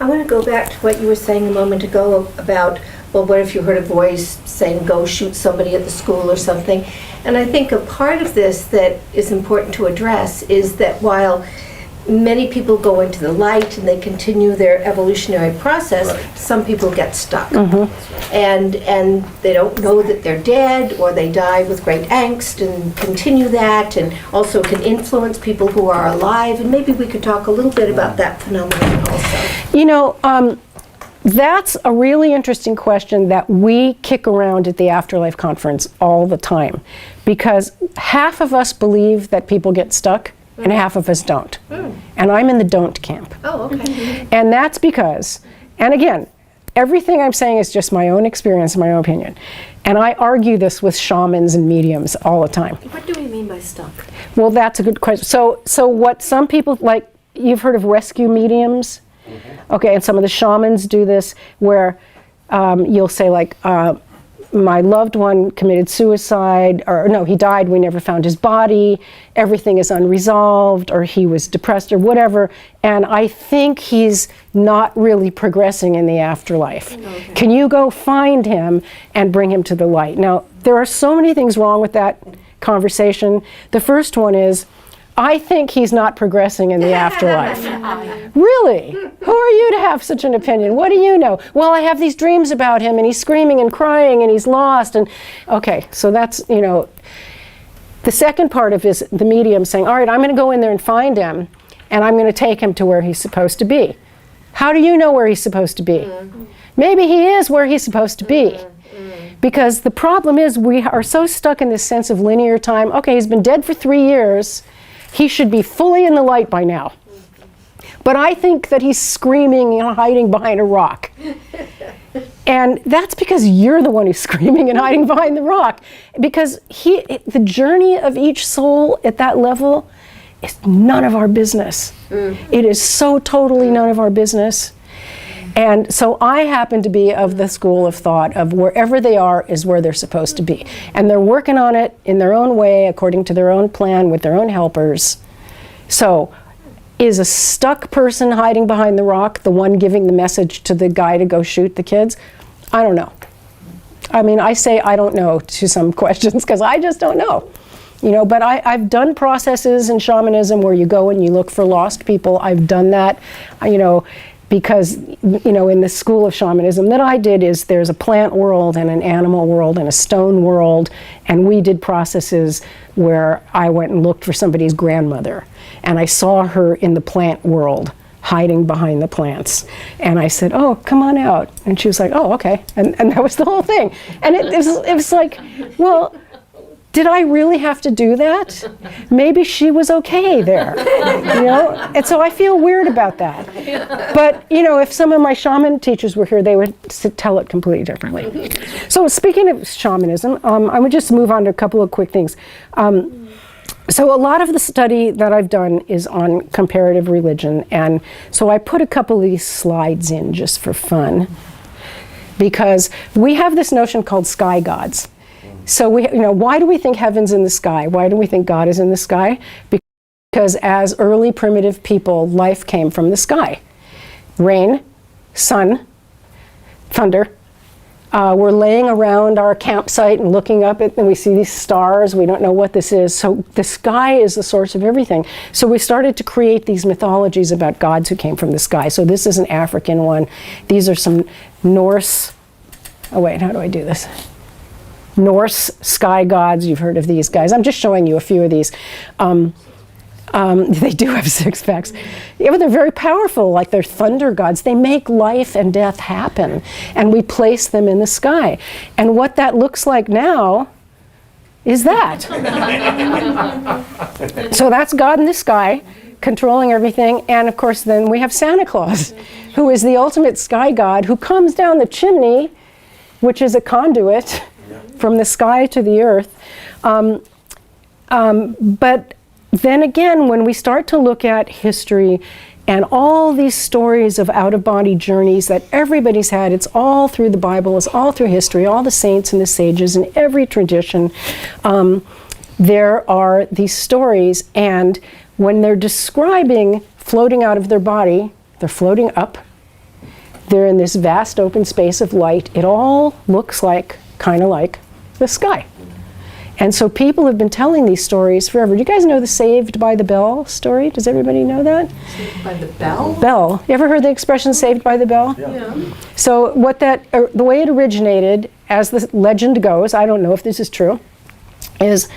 I want to go back to what you were saying a moment ago about, well, what if you heard a voice saying, go shoot somebody at the school or something? And I think a part of this that is important to address is that while many people go into the light and they continue their evolutionary process, some people get stuck. And they don't know that they're dead, or they die with great angst and continue that, and also can influence people who are alive. And maybe we could talk a little bit about that phenomenon also. You know, that's a really interesting question that we kick around at the Afterlife Conference all the time, because half of us believe that people get stuck and half of us don't. And I'm in the don't camp. Oh, okay. And that's because, and again, everything I'm saying is just my own experience and my own opinion. And I argue this with shamans and mediums all the time. What do we mean by stuck? Well, that's a good question. So what some people, like, you've heard of rescue mediums? Okay, and some of the shamans do this where you'll say, like, my loved one committed suicide, or no, he died, we never found his body, everything is unresolved, or he was depressed or whatever, and I think he's not really progressing in the afterlife. Okay. Can you go find him and bring him to the light? Now, there are so many things wrong with that conversation. The first one is, I think he's not progressing in the afterlife. Really? Who are you to have such an opinion? What do you know? Well, I have these dreams about him, and he's screaming and crying, and he's lost, and okay, so that's, you know. The second part of is the medium saying, all right, I'm going to go in there and find him, and I'm going to take him to where he's supposed to be. How do you know where he's supposed to be? Maybe he is where he's supposed to be. Because the problem is we are so stuck in this sense of linear time. Okay, he's been dead for 3 years. He should be fully in the light by now. But I think that he's screaming and hiding behind a rock. And that's because you're the one who's screaming and hiding behind the rock. Because the journey of each soul at that level is none of our business. It is so totally none of our business. And so I happen to be of the school of thought of wherever they are is where they're supposed to be. And they're working on it in their own way, according to their own plan, with their own helpers. So is a stuck person hiding behind the rock the one giving the message to the guy to go shoot the kids? I don't know. I mean, I say I don't know to some questions because I just don't know. You know, but I've done processes in shamanism where you go and you look for lost people. I've done that, you know, because, you know, in the school of shamanism that I did is there's a plant world and an animal world and a stone world, and we did processes where I went and looked for somebody's grandmother, and I saw her in the plant world hiding behind the plants. And I said, oh, come on out. And she was like, oh, okay. And that was the whole thing. And it was like, well, did I really have to do that? Maybe she was okay there, you know? And so I feel weird about that. But, you know, if some of my shaman teachers were here, they would tell it completely differently. So speaking of shamanism, I would just move on to a couple of quick things. So a lot of the study that I've done is on comparative religion, and so I put a couple of these slides in just for fun, because we have this notion called sky gods. So why do we think heaven's in the sky? Why do we think God is in the sky? Because as early primitive people, life came from the sky. Rain, sun, thunder. We're laying around our campsite and looking up and we see these stars. We don't know what this is. So the sky is the source of everything. So we started to create these mythologies about gods who came from the sky. So this is an African one. These are some Norse, oh wait, how do I do this? Norse Sky Gods, you've heard of these guys. I'm just showing you a few of these. They do have six packs. Yeah, but they're very powerful, like they're thunder gods. They make life and death happen, and we place them in the sky. And what that looks like now is that. So that's God in the sky, controlling everything. And of course, then we have Santa Claus, who is the ultimate sky god, who comes down the chimney, which is a conduit from the sky to the earth. But then again, when we start to look at history and all these stories of out-of-body journeys that everybody's had, it's all through the Bible, it's all through history, all the saints and the sages in every tradition, there are these stories, and when they're describing floating out of their body, they're floating up, they're in this vast open space of light, it all looks like, kind of like, the sky. And so people have been telling these stories forever. Do you guys know the Saved by the Bell story? Does everybody know that? Saved by the Bell? Bell. You ever heard the expression Saved by the Bell? Yeah. So the way it originated, as the legend goes, I don't know if this is true, is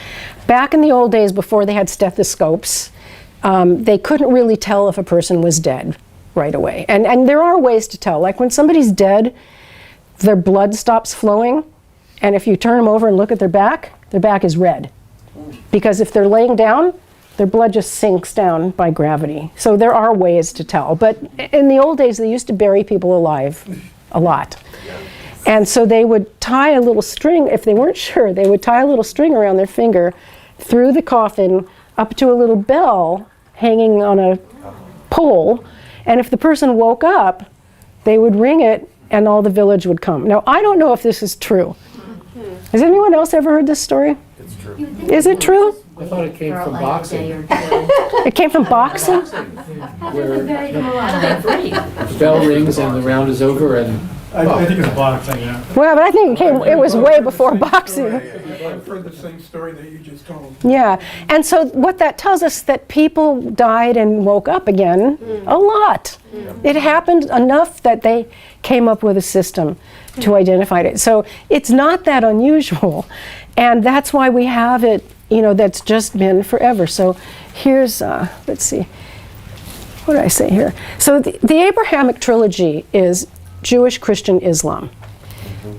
back in the old days before they had stethoscopes, they couldn't really tell if a person was dead right away. And there are ways to tell. Like when somebody's dead, their blood stops flowing. And if you turn them over and look at their back is red. Because if they're laying down, their blood just sinks down by gravity. So there are ways to tell. But in the old days, they used to bury people alive a lot. And so they would tie a little string, if they weren't sure, they would tie a little string around their finger through the coffin up to a little bell hanging on a pole. And if the person woke up, they would ring it and all the village would come. Now, I don't know if this is true. Has anyone else ever heard this story? It's true. Is it true? I thought it came from boxing. It came from boxing? Where the bell rings and the round is over and... I think it's boxing, yeah. Well, but I think it was way before boxing. I've heard the same story that you just told. Yeah, and so what that tells us that people died and woke up again a lot. It happened enough that they came up with a system to identify it. So it's not that unusual, and that's why we have it, that's just been forever. So here's, let's see, what did I say here? So the Abrahamic trilogy is Jewish, Christian, Islam.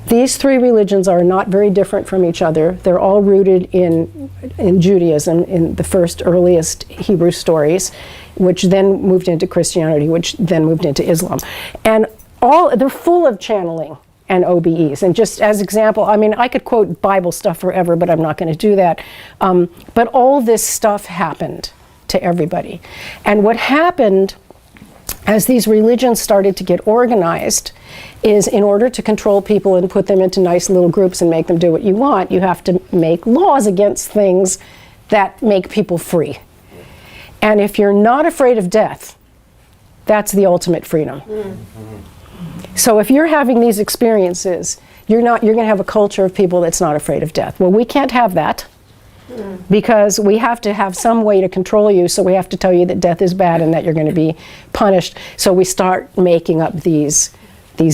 These three religions are not very different from each other. They're all rooted in Judaism, in the first earliest Hebrew stories, which then moved into Christianity, which then moved into Islam. And they're full of channeling and OBEs. And just as example, I could quote Bible stuff forever, but I'm not going to do that. But all this stuff happened to everybody. And what happened as these religions started to get organized is, in order to control people and put them into nice little groups and make them do what you want, you have to make laws against things that make people free. And if you're not afraid of death, that's the ultimate freedom. So if you're having these experiences, you're going to have a culture of people that's not afraid of death. Well, we can't have that. Because we have to have some way to control you, so we have to tell you that death is bad and that you're going to be punished. So we start making up these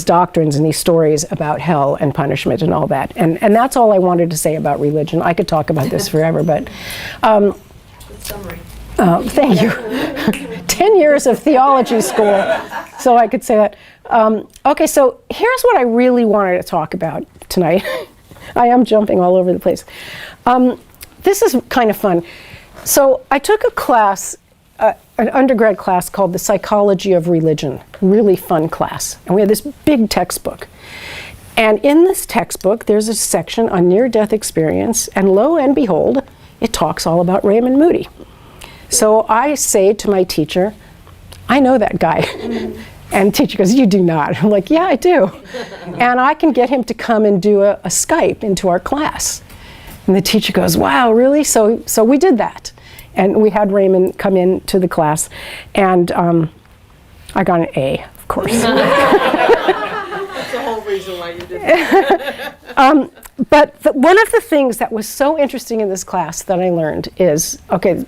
doctrines and these stories about hell and punishment and all that. And that's all I wanted to say about religion. I could talk about this forever, but... Good summary. Thank you. 10 years of theology school, so I could say that. Okay, so here's what I really wanted to talk about tonight. I am jumping all over the place. This is kind of fun. So I took a class, an undergrad class called The Psychology of Religion. Really fun class. And we had this big textbook. And in this textbook, there's a section on near-death experience, and lo and behold, it talks all about Raymond Moody. So I say to my teacher, I know that guy. And the teacher goes, you do not. I'm like, yeah, I do. And I can get him to come and do a Skype into our class. And the teacher goes, wow, really? So we did that. And we had Raymond come into the class. And I got an A, of course. That's the whole reason why you did that. But one of the things that was so interesting in this class that I learned is, okay,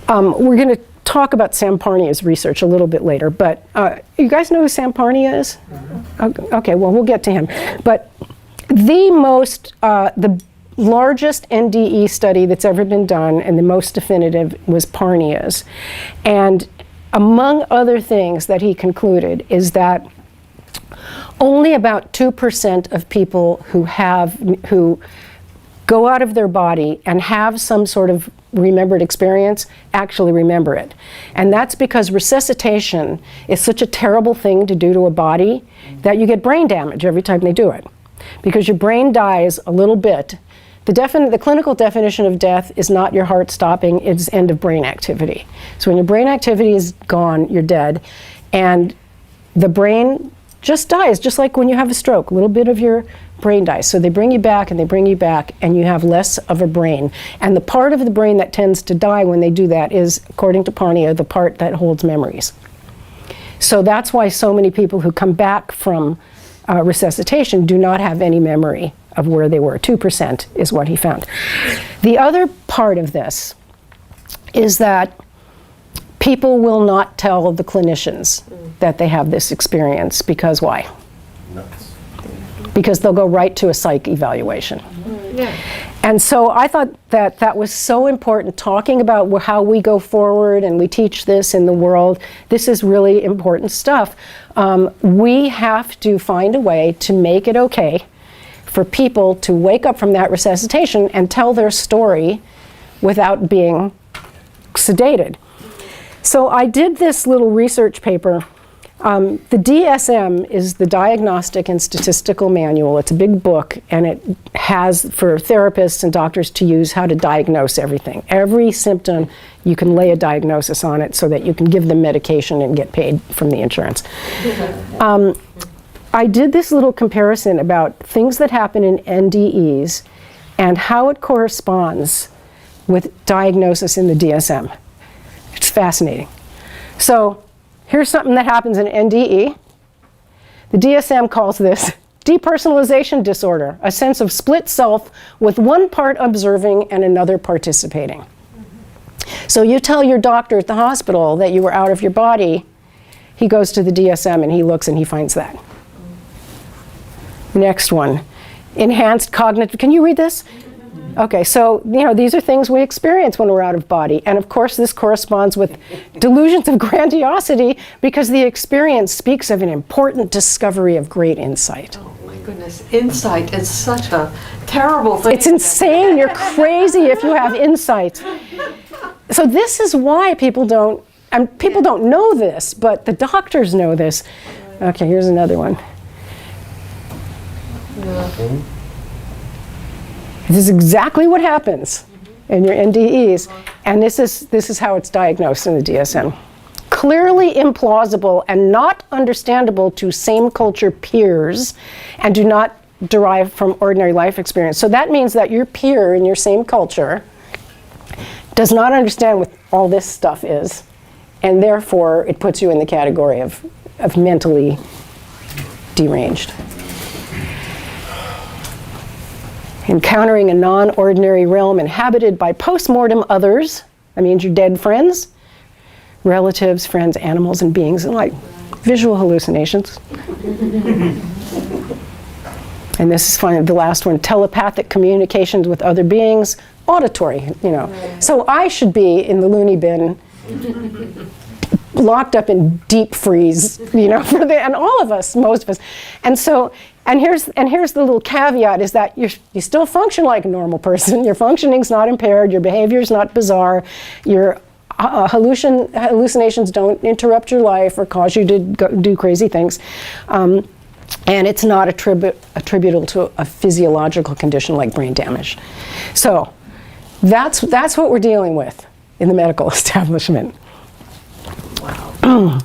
we're going to talk about Sam Parnia's research a little bit later, but you guys know who Sam Parnia is? Okay, well, we'll get to him. But the largest NDE study that's ever been done and the most definitive was Parnia's. And among other things that he concluded is that only about 2% of people who go out of their body and have some sort of remembered experience actually remember it. And that's because resuscitation is such a terrible thing to do to a body that you get brain damage every time they do it. Because your brain dies a little bit. The clinical definition of death is not your heart stopping, it's end of brain activity. So when your brain activity is gone, you're dead. And the brain just dies, just like when you have a stroke. A little bit of your brain dies. So they bring you back and they bring you back, and you have less of a brain. And the part of the brain that tends to die when they do that is, according to Parnia, the part that holds memories. So that's why so many people who come back from resuscitation do not have any memory of where they were. 2% is what he found. The other part of this is that people will not tell the clinicians that they have this experience, because why? Nuts. Because they'll go right to a psych evaluation. Yeah. And so I thought that that was so important, talking about how we go forward and we teach this in the world. This is really important stuff. We have to find a way to make it okay for people to wake up from that resuscitation and tell their story without being sedated. So I did this little research paper. The DSM is the Diagnostic and Statistical Manual. It's a big book, and it has for therapists and doctors to use how to diagnose everything. Every symptom, you can lay a diagnosis on it so that you can give them medication and get paid from the insurance. I did this little comparison about things that happen in NDEs and how it corresponds with diagnosis in the DSM. It's fascinating. So here's something that happens in NDE. The DSM calls this Depersonalization Disorder, a sense of split self with one part observing and another participating. So you tell your doctor at the hospital that you were out of your body, he goes to the DSM and he looks and he finds that. Next one, enhanced cognitive, can you read this? Okay, so these are things we experience when we're out of body. And of course this corresponds with delusions of grandiosity because the experience speaks of an important discovery of great insight. Oh my goodness, insight is such a terrible thing. It's insane, you're crazy if you have insight. So this is why people don't know this, but the doctors know this. Okay, here's another one. This is exactly what happens in your NDEs, and this is how it's diagnosed in the DSM. Clearly implausible and not understandable to same culture peers, and do not derive from ordinary life experience. So that means that your peer in your same culture does not understand what all this stuff is, and therefore it puts you in the category of mentally deranged. Encountering a non-ordinary realm inhabited by post-mortem others, that means your dead friends, relatives, friends, animals, and beings, and like visual hallucinations. And this is fun, the last one, telepathic communications with other beings, auditory, So I should be in the loony bin locked up in deep freeze, and all of us, most of us. And so, and here's the little caveat is that you still function like a normal person. Your functioning's not impaired, your behavior's not bizarre, your hallucinations don't interrupt your life or cause you to do crazy things. And it's not attributable to a physiological condition like brain damage. So that's what we're dealing with in the medical establishment. Wow.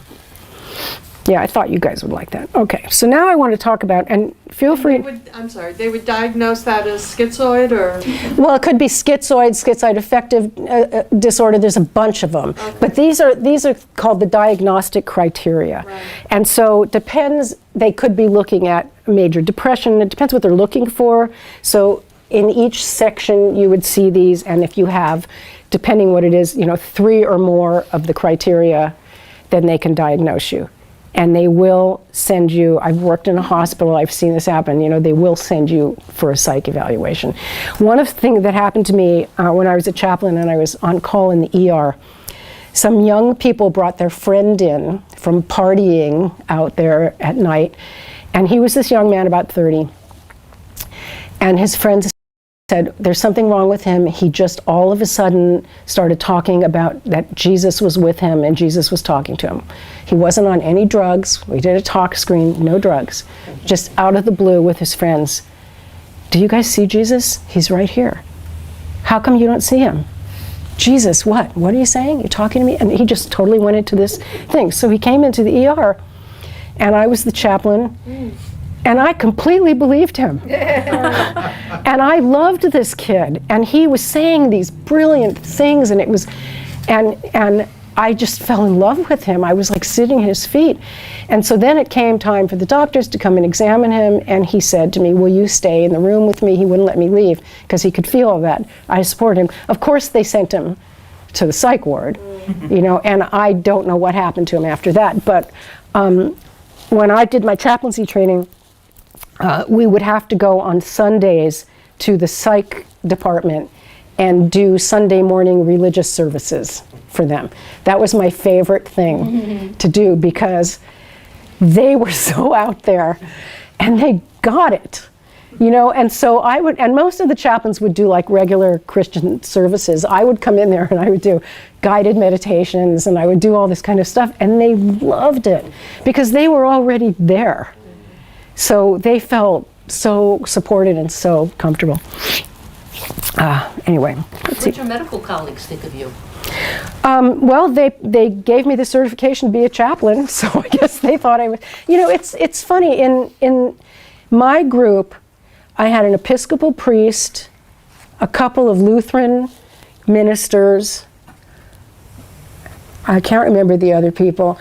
Yeah, I thought you guys would like that. Okay, so now I want to talk about, and feel free. They would diagnose that as schizoid or? Well, it could be schizoid affective disorder. There's a bunch of them, okay. But these are called the diagnostic criteria, right. And so depends. They could be looking at major depression. It depends what they're looking for. So in each section, you would see these, and if you have, depending what it is, 3 or more of the criteria, then they can diagnose you. And they will send you, I've worked in a hospital, I've seen this happen, they will send you for a psych evaluation. One of the things that happened to me when I was a chaplain and I was on call in the ER, some young people brought their friend in from partying out there at night, and he was this young man about 30, and his friends said, there's something wrong with him. He just all of a sudden started talking about that Jesus was with him and Jesus was talking to him. He wasn't on any drugs. We did a talk screen, no drugs. Just out of the blue with his friends. Do you guys see Jesus? He's right here. How come you don't see him? Jesus, what? What are you saying? You're talking to me? And he just totally went into this thing. So he came into the ER, and I was the chaplain. And I completely believed him. And I loved this kid. And he was saying these brilliant things, and it was, and I just fell in love with him. I was like sitting at his feet. And so then it came time for the doctors to come and examine him, and he said to me, will you stay in the room with me? He wouldn't let me leave because he could feel that I supported him. Of course they sent him to the psych ward, and I don't know what happened to him after that. But when I did my chaplaincy training, we would have to go on Sundays to the psych department and do Sunday morning religious services for them. That was my favorite thing to do because they were so out there and they got it, and so I would, and most of the chaplains would do like regular Christian services. I would come in there and I would do guided meditations and I would do all this kind of stuff, and they loved it because they were already there. So they felt so supported and so comfortable. Anyway, What did your medical colleagues think of you? Well, they gave me the certification to be a chaplain, so I guess they thought I was. It's funny. In my group, I had an Episcopal priest, a couple of Lutheran ministers. I can't remember the other people.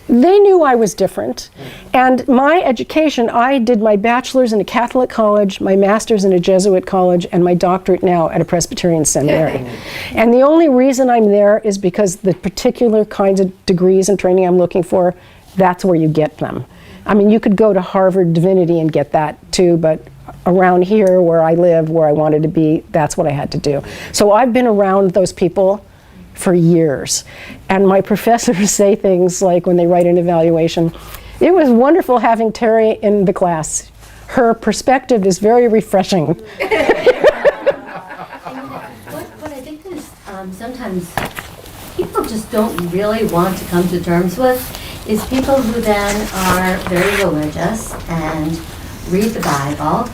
They knew I was different. And my education, I did my bachelor's in a Catholic college, my master's in a Jesuit college, and my doctorate now at a Presbyterian seminary. And the only reason I'm there is because the particular kinds of degrees and training I'm looking for, that's where you get them. I mean, you could go to Harvard Divinity and get that too, but around here where I live, where I wanted to be, that's what I had to do. So I've been around those people for years. And my professors say things like when they write an evaluation, it was wonderful having Terry in the class. Her perspective is very refreshing. What I think is sometimes people just don't really want to come to terms with is people who then are very religious and read the Bible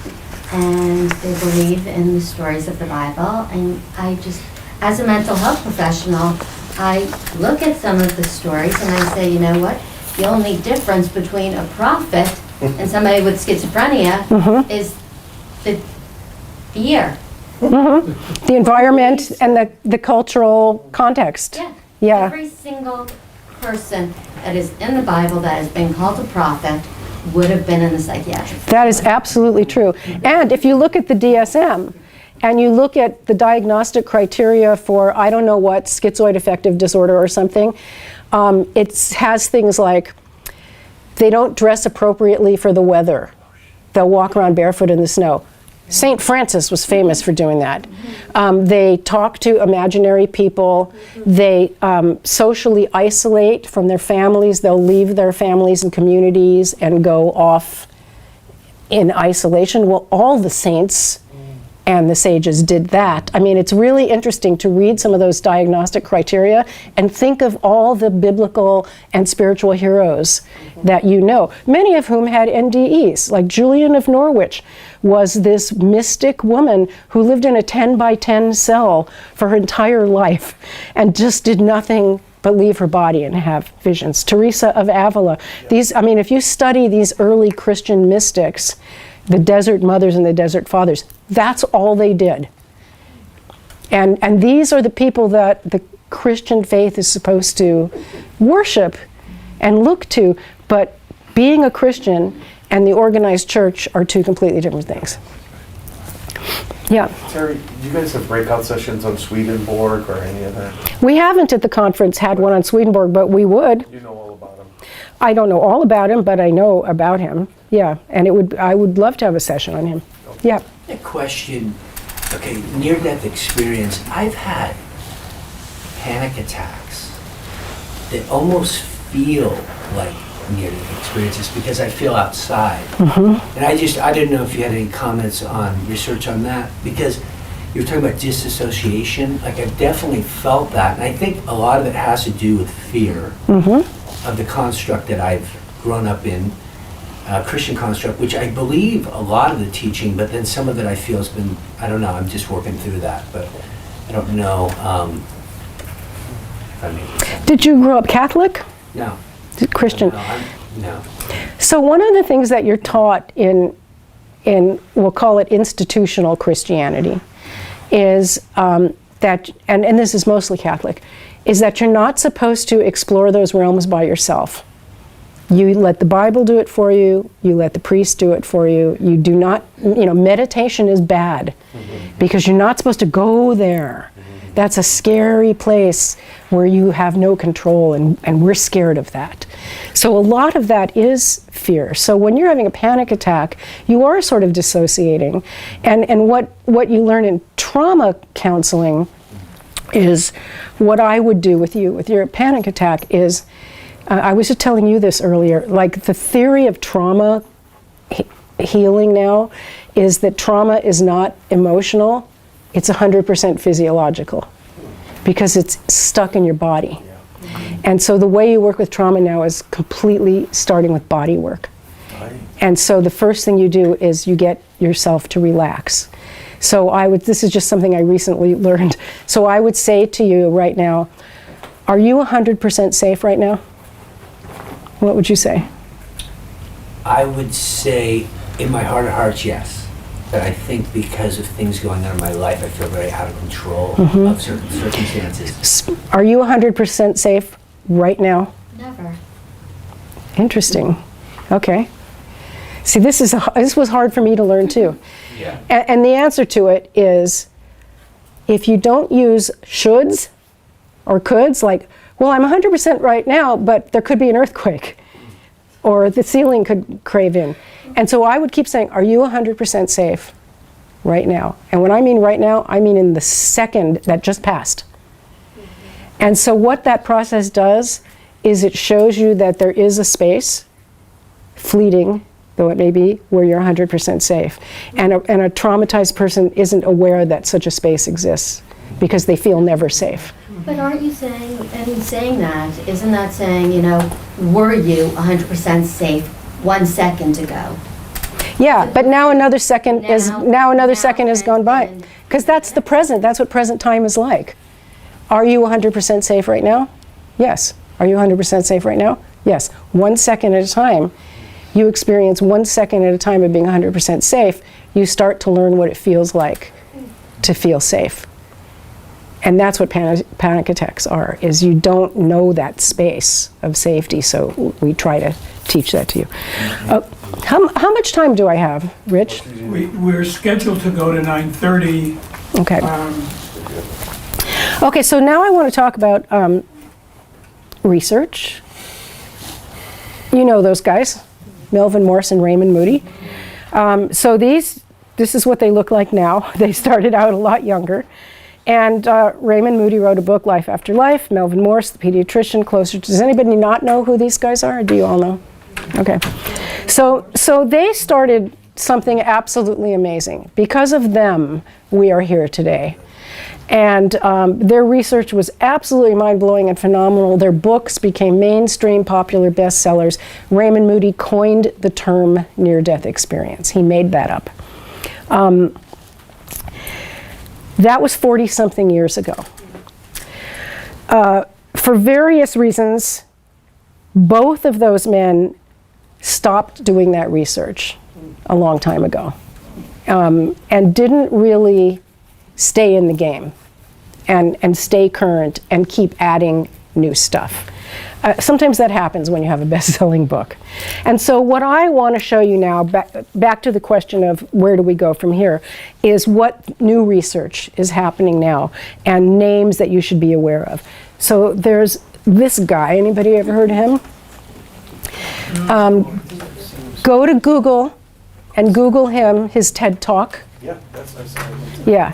and they believe in the stories of the Bible. And I just, as a mental health professional, I look at some of the stories and I say, you know what? The only difference between a prophet and somebody with schizophrenia is the fear. The environment and the cultural context. Yeah. Every single person that is in the Bible that has been called a prophet would have been in the psychiatric. That is absolutely true. And if you look at the DSM, and you look at the diagnostic criteria for, I don't know what, schizoid affective disorder or something, it has things like, they don't dress appropriately for the weather. They'll walk around barefoot in the snow. St. Francis was famous for doing that. They talk to imaginary people. They socially isolate from their families. They'll leave their families and communities and go off in isolation. Well, all the saints and the sages did that. I mean, it's really interesting to read some of those diagnostic criteria and think of all the biblical and spiritual heroes that you know, many of whom had NDEs, like Julian of Norwich was this mystic woman who lived in a 10 by 10 cell for her entire life and just did nothing but leave her body and have visions. Teresa of Avila. These, I mean, if you study these early Christian mystics, the desert mothers and the desert fathers, that's all they did. And these are the people that the Christian faith is supposed to worship and look to, but being a Christian and the organized church are two completely different things. Yeah. Terry, do you guys have breakout sessions on Swedenborg or any of that? We haven't at the conference had one on Swedenborg, but we would. You know all about him. I don't know all about him, but I know about him. Yeah, and I would love to have a session on him. Yeah. A question, okay, near-death experience. I've had panic attacks that almost feel like near-death experiences because I feel outside. And I didn't know if you had any comments on research on that, because you were talking about disassociation. Like, I've definitely felt that, and I think a lot of it has to do with fear of the construct that I've grown up in. Christian construct, which I believe a lot of the teaching, but then some of it I feel has been, I don't know, I'm just working through that, but I don't know if I make sense. Did you grow up Catholic? No. Christian? No. So one of the things that you're taught in we'll call it institutional Christianity, is that, and this is mostly Catholic, is that you're not supposed to explore those realms by yourself. You let the Bible do it for you, you let the priest do it for you. You do not, meditation is bad because you're not supposed to go there. That's a scary place where you have no control, and we're scared of that. So a lot of that is fear. So when you're having a panic attack, you are sort of dissociating. And what you learn in trauma counseling is what I would do with you with your panic attack is, I was just telling you this earlier, like the theory of trauma healing now is that trauma is not emotional, it's 100% physiological because it's stuck in your body. And so the way you work with trauma now is completely starting with body work. And so the first thing you do is you get yourself to relax. So this is just something I recently learned. So I would say to you right now, are you 100% safe right now? What would you say? I would say, in my heart of hearts, yes. But I think because of things going on in my life, I feel very out of control of certain circumstances. Are you 100% safe right now? Never. Interesting. Okay. See, this was hard for me to learn too. Yeah. And the answer to it is, if you don't use shoulds or coulds, like, well, I'm 100% right now, but there could be an earthquake, or the ceiling could cave in. And so I would keep saying, are you 100% safe right now? And when I mean right now, I mean in the second that just passed. And so what that process does is it shows you that there is a space, fleeting though it may be, where you're 100% safe. And a traumatized person isn't aware that such a space exists because they feel never safe. But aren't you saying, and in saying that, isn't that saying, were you 100% safe 1 second ago? Yeah, but now another second has gone by. Because that's the present, that's what present time is like. Are you 100% safe right now? Yes. Are you 100% safe right now? Yes. 1 second at a time. You experience 1 second at a time of being 100% safe, you start to learn what it feels like to feel safe. And that's what panic attacks are, is you don't know that space of safety, so we try to teach that to you. How much time do I have, Rich? We're scheduled to go to 9:30. Okay. Okay, so now I want to talk about research. You know those guys, Melvin Morse and Raymond Moody. So these this is what they look like now. They started out a lot younger. And Raymond Moody wrote a book, Life After Life. Melvin Morse, the pediatrician, closer. Does anybody not know who these guys are? Or do you all know? Okay. So they started something absolutely amazing. Because of them, we are here today. And their research was absolutely mind-blowing and phenomenal. Their books became mainstream popular bestsellers. Raymond Moody coined the term near-death experience. He made that up. That was 40-something years ago. For various reasons, both of those men stopped doing that research a long time ago, and didn't really stay in the game and stay current and keep adding new stuff. Sometimes that happens when you have a best-selling book. And so what I want to show you now, back to the question of where do we go from here, is what new research is happening now and names that you should be aware of. So there's this guy. Anybody ever heard of him? Go to Google and Google him, his TED Talk. Yeah, that's nice. Yeah.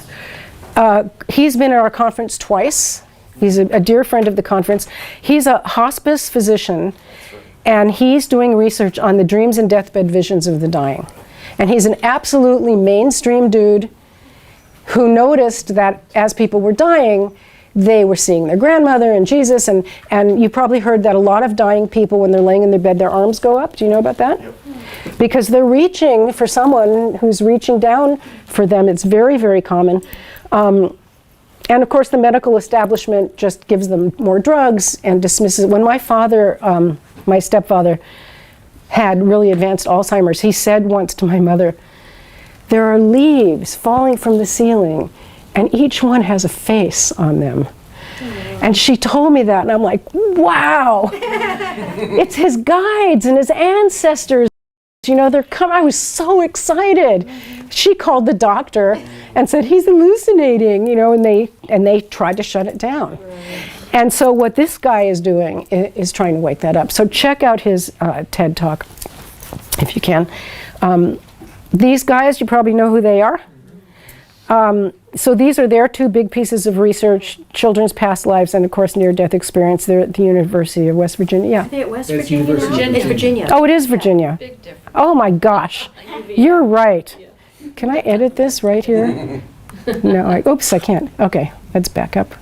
He's been at our conference twice. He's a dear friend of the conference. He's a hospice physician, and he's doing research on the dreams and deathbed visions of the dying. And he's an absolutely mainstream dude who noticed that as people were dying, they were seeing their grandmother and Jesus, and you probably heard that a lot of dying people, when they're laying in their bed, their arms go up. Do you know about that? Yep. Because they're reaching for someone who's reaching down for them. It's very, very common. And of course, the medical establishment just gives them more drugs and dismisses. When my father, my stepfather, had really advanced Alzheimer's, he said once to my mother, "There are leaves falling from the ceiling, and each one has a face on them." And she told me that, and I'm like, wow! It's his guides and his ancestors. You know, they're coming. I was so excited. She called the doctor and said, "He's hallucinating," you know, and they tried to shut it down. And so what this guy is doing is trying to wake that up. So check out his TED Talk, if you can. These guys, you probably know who they are. So these are their two big pieces of research: children's past lives and, of course, near-death experience. They're at the University of West Virginia. Yeah. Are they at West It's Virginia? Virginia. It's Virginia. Oh, it is Virginia. Big difference. Oh my gosh, you're right. Can I edit this right here? No, oops, I can't. Okay, let's back up.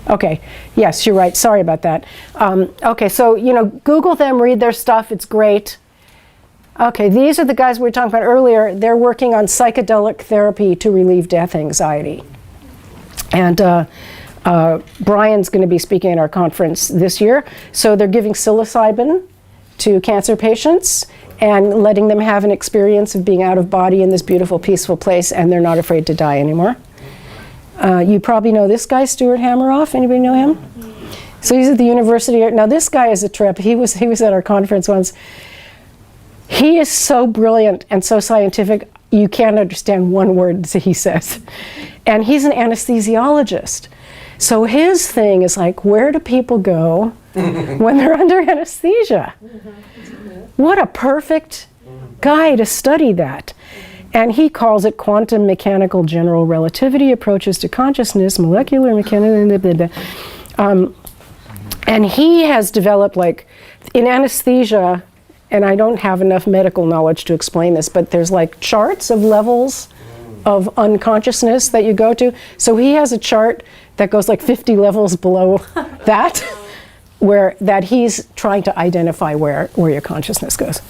Okay, yes, you're right. Sorry about that. Okay, so, you know, Google them, read their stuff. It's great. Okay, these are the guys we were talking about earlier. They're working on psychedelic therapy to relieve death anxiety. And Brian's going to be speaking at our conference this year. So they're giving psilocybin to cancer patients and letting them have an experience of being out of body in this beautiful, peaceful place, and they're not afraid to die anymore. You probably know this guy, Stuart Hammer. Anybody know him? So he's at the university. Now this guy is a trip. He was at our conference once. He is so brilliant and so scientific, you can't understand one word that he says. And he's an anesthesiologist. So his thing is like, where do people go when they're under anesthesia? What a perfect guy to study that. And he calls it quantum mechanical general relativity approaches to consciousness, molecular mechanical, and he has developed, like, in anesthesia, and I don't have enough medical knowledge to explain this, but there's like charts of levels of unconsciousness that you go to. So he has a chart that goes like 50 levels below that, where that he's trying to identify where your consciousness goes.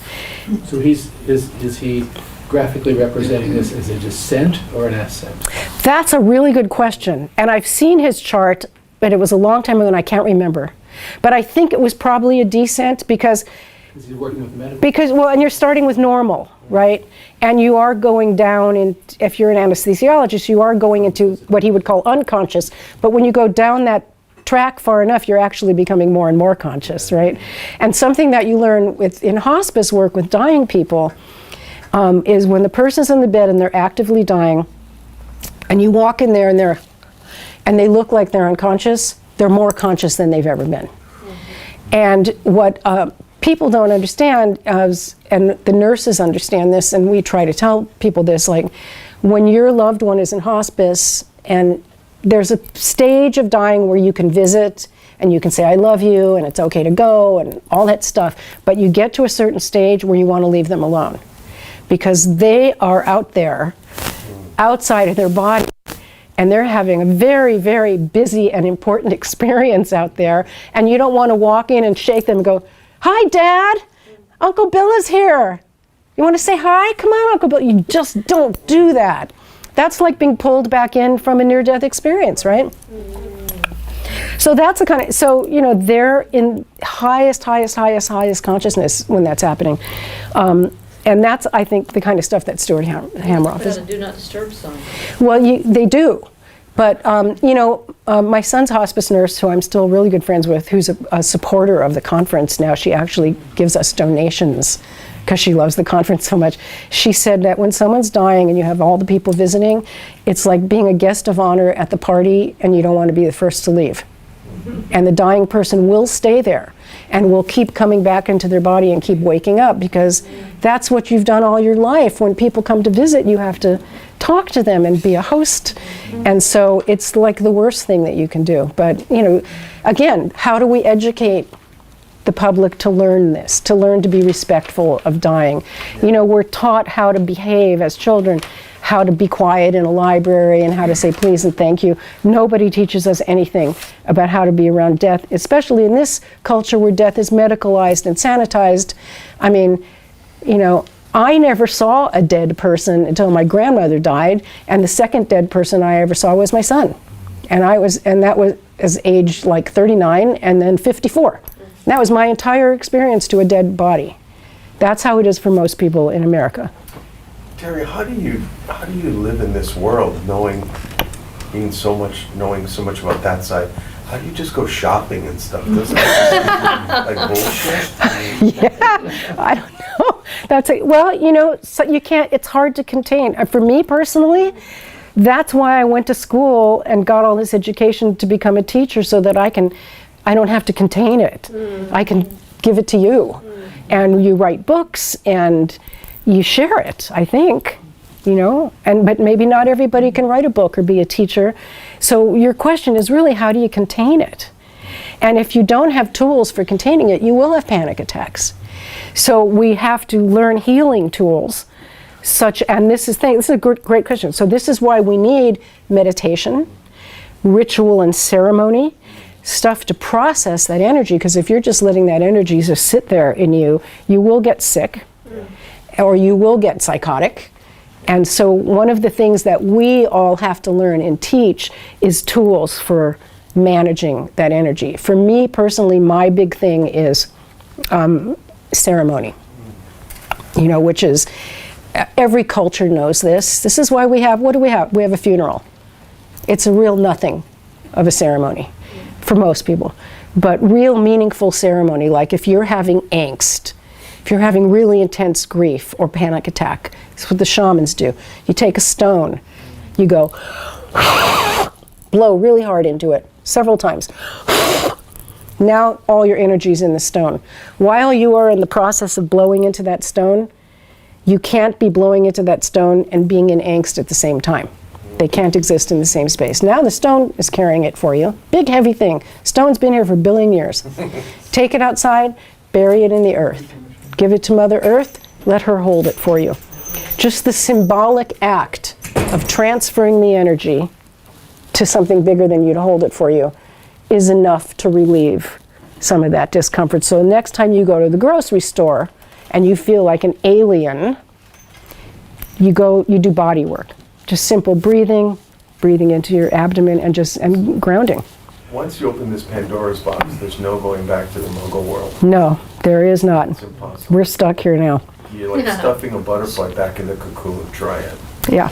So is he graphically representing this as a descent or an ascent? That's a really good question. And I've seen his chart, but it was a long time ago and I can't remember. But I think it was probably a descent because he's working with medical. And you're starting with normal, right? And you are going down, and if you're an anesthesiologist, you are going into what he would call unconscious. But when you go down that track far enough, you're actually becoming more and more conscious, right? And something that you learn in hospice work with dying people is when the person's in the bed and they're actively dying, and you walk in there and they look like they're unconscious, they're more conscious than they've ever been. And what people don't understand, and the nurses understand this, and we try to tell people this, like when your loved one is in hospice and there's a stage of dying where you can visit and you can say, I love you, and it's okay to go, and all that stuff. But you get to a certain stage where you want to leave them alone because they are out there, outside of their body, and they're having a very, very busy and important experience out there, and you don't want to walk in and shake them and go, hi, Dad, Uncle Bill is here. You want to say hi? Come on, Uncle Bill. You just don't do that. That's like being pulled back in from a near-death experience, right? So that's the kind of, so, you know, they're in highest consciousness when that's happening. And that's, I think, the kind of stuff that Stuart Hammer offers. Do not disturb sign. Well, they do. But, you know, my son's hospice nurse, who I'm still really good friends with, who's a supporter of the conference now, she actually gives us donations because she loves the conference so much. She said that when someone's dying and you have all the people visiting, it's like being a guest of honor at the party and you don't want to be the first to leave. And the dying person will stay there and will keep coming back into their body and keep waking up because that's what you've done all your life. When people come to visit, you have to talk to them and be a host. And so it's like the worst thing that you can do. But, you know, again, how do we educate the public to learn this, to learn to be respectful of dying? You know, we're taught how to behave as children, how to be quiet in a library and how to say please and thank you. Nobody teaches us anything about how to be around death, especially in this culture where death is medicalized and sanitized. I mean, you know, I never saw a dead person until my grandmother died, and the second dead person I ever saw was my son. And that was age like 39 and then 54. That was my entire experience to a dead body. That's how it is for most people in America. Terry, how do you live in this world knowing so much about that side? How do you just go shopping and stuff? Doesn't that just like bullshit? Yeah, I don't know. Well, you know, so you can't, it's hard to contain. For me personally, that's why I went to school and got all this education to become a teacher so that I don't have to contain it. I can give it to you. And you write books and you share it, I think, you know, but maybe not everybody can write a book or be a teacher. So your question is really, how do you contain it? And if you don't have tools for containing it, you will have panic attacks. So we have to learn healing tools and this is a great question. So this is why we need meditation, ritual and ceremony, stuff to process that energy, because if you're just letting that energy just sit there in you, you will get sick or you will get psychotic. And so one of the things that we all have to learn and teach is tools for managing that energy. For me personally, my big thing is ceremony, you know, which is, every culture knows this. This is why what do we have? We have a funeral. It's a real nothing of a ceremony for most people. But real meaningful ceremony, like if you're having angst, if you're having really intense grief or panic attack, that's what the shamans do. You take a stone, you go, blow really hard into it, several times. Now all your energy's in the stone. While you are in the process of blowing into that stone, you can't be blowing into that stone and being in angst at the same time. They can't exist in the same space. Now the stone is carrying it for you. Big, heavy thing. Stone's been here for a billion years. Take it outside, bury it in the earth. Give it to Mother Earth, let her hold it for you. Just the symbolic act of transferring the energy to something bigger than you to hold it for you is enough to relieve some of that discomfort. So next time you go to the grocery store and you feel like an alien, you do body work. Just simple breathing into your abdomen and grounding. Once you open this Pandora's box, there's no going back to the Muggle world. No, there is not. It's impossible. We're stuck here now. You're like stuffing a butterfly back in the cocoon. Try it. Yeah,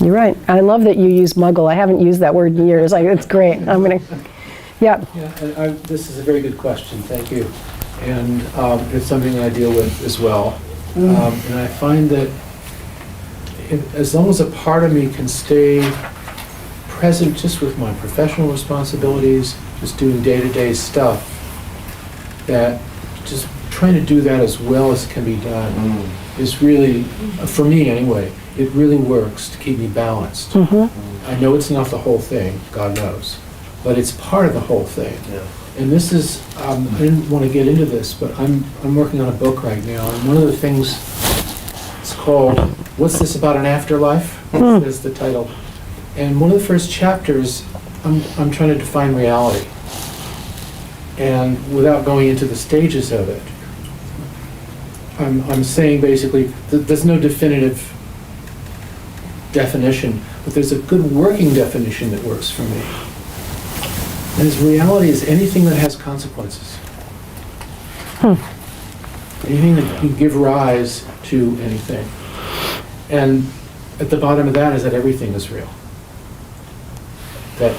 you're right. I love that you use Muggle. I haven't used that word in years. It's great. Yeah. And this is a very good question. Thank you. And it's something I deal with as well. And I find that as long as a part of me can stay present just with my professional responsibilities, just doing day-to-day stuff, that just trying to do that as well as can be done is really, for me anyway, it really works to keep me balanced. I know it's not the whole thing, God knows, but it's part of the whole thing. Yeah. And this is, I didn't want to get into this, but I'm working on a book right now, and one of the things, it's called, What's This About an Afterlife? Is the title. And one of the first chapters, I'm trying to define reality. And without going into the stages of it, I'm saying basically that there's no definitive definition, but there's a good working definition that works for me. And his reality is anything that has consequences. Anything that can give rise to anything. And at the bottom of that is that everything is real. That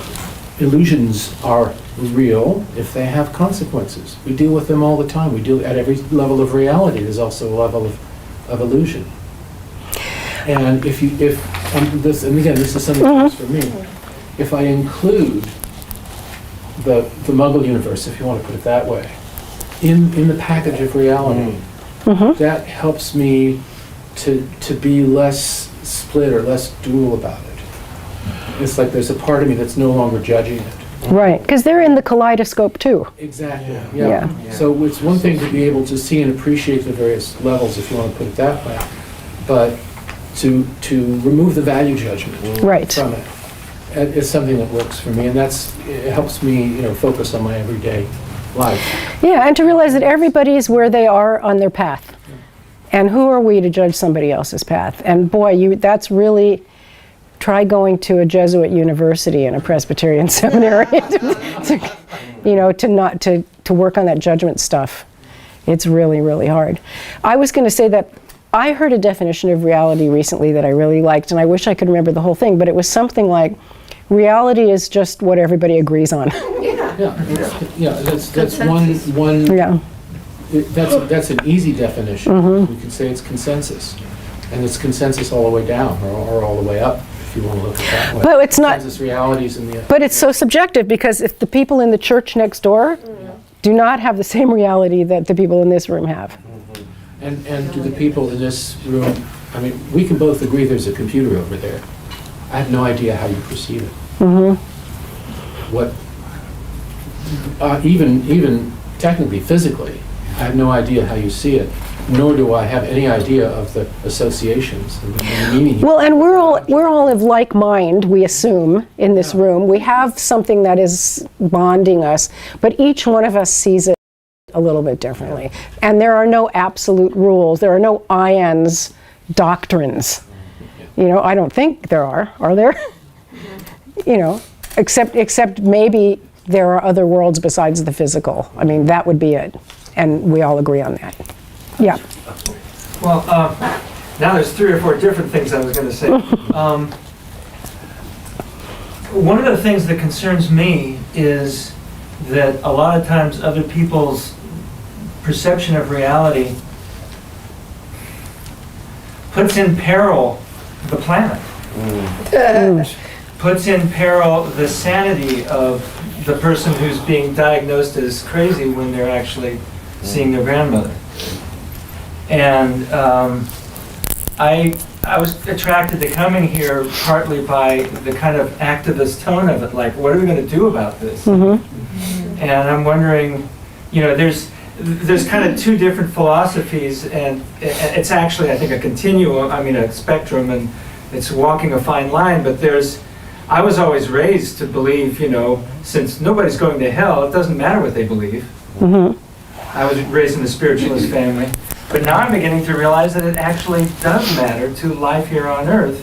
illusions are real if they have consequences. We deal with them all the time. We deal at every level of reality. There's also a level of illusion. And this, and again, this is something that's for me. If I include the Muggle universe, if you want to put it that way, in the package of reality, that helps me to be less split or less dual about it. It's like there's a part of me that's no longer judging it. Right, because they're in the kaleidoscope too. Exactly. Yeah. So it's one thing to be able to see and appreciate the various levels, if you want to put it that way, but to remove the value judgment from it is something that works for me, and it helps me, focus on my everyday life. Yeah, and to realize that everybody is where they are on their path, and who are we to judge somebody else's path? And boy, that's really. Try going to a Jesuit university and a Presbyterian seminary to work on that judgment stuff. It's really, really hard. I was going to say that I heard a definition of reality recently that I really liked, and I wish I could remember the whole thing, but it was something like, reality is just what everybody agrees on. That's one. Yeah. That's an easy definition. We can say it's consensus, and it's consensus all the way down or all the way up. You want to look at that way. But it's not. Realities in the. But it's so subjective because if the people in the church next door do not have the same reality that the people in this room have. And do the people in this room? I mean, we can both agree there's a computer over there. I have no idea how you perceive it. What? Even technically, physically, I have no idea how you see it. Nor do I have any idea of the associations and the meaning. Well, and we're all of like mind, we assume, in this room. We have something that is bonding us, but each one of us sees it a little bit differently. And there are no absolute rules. There are no ions doctrines. I don't think there are there? Except maybe there are other worlds besides the physical. I mean, that would be it. And we all agree on that. Yeah. Well, now there's 3 or 4 different things I was going to say. One of the things that concerns me is that a lot of times other people's perception of reality puts in peril the planet. Puts in peril the sanity of the person who's being diagnosed as crazy when they're actually seeing their grandmother. And I was attracted to coming here partly by the kind of activist tone of it, like, what are we going to do about this? And I'm wondering, there's kind of 2 different philosophies, and it's actually, I think, a continuum, a spectrum, and it's walking a fine line, but I was always raised to believe, since nobody's going to hell, it doesn't matter what they believe. I was raised in a spiritualist family. But now I'm beginning to realize that it actually does matter to life here on Earth.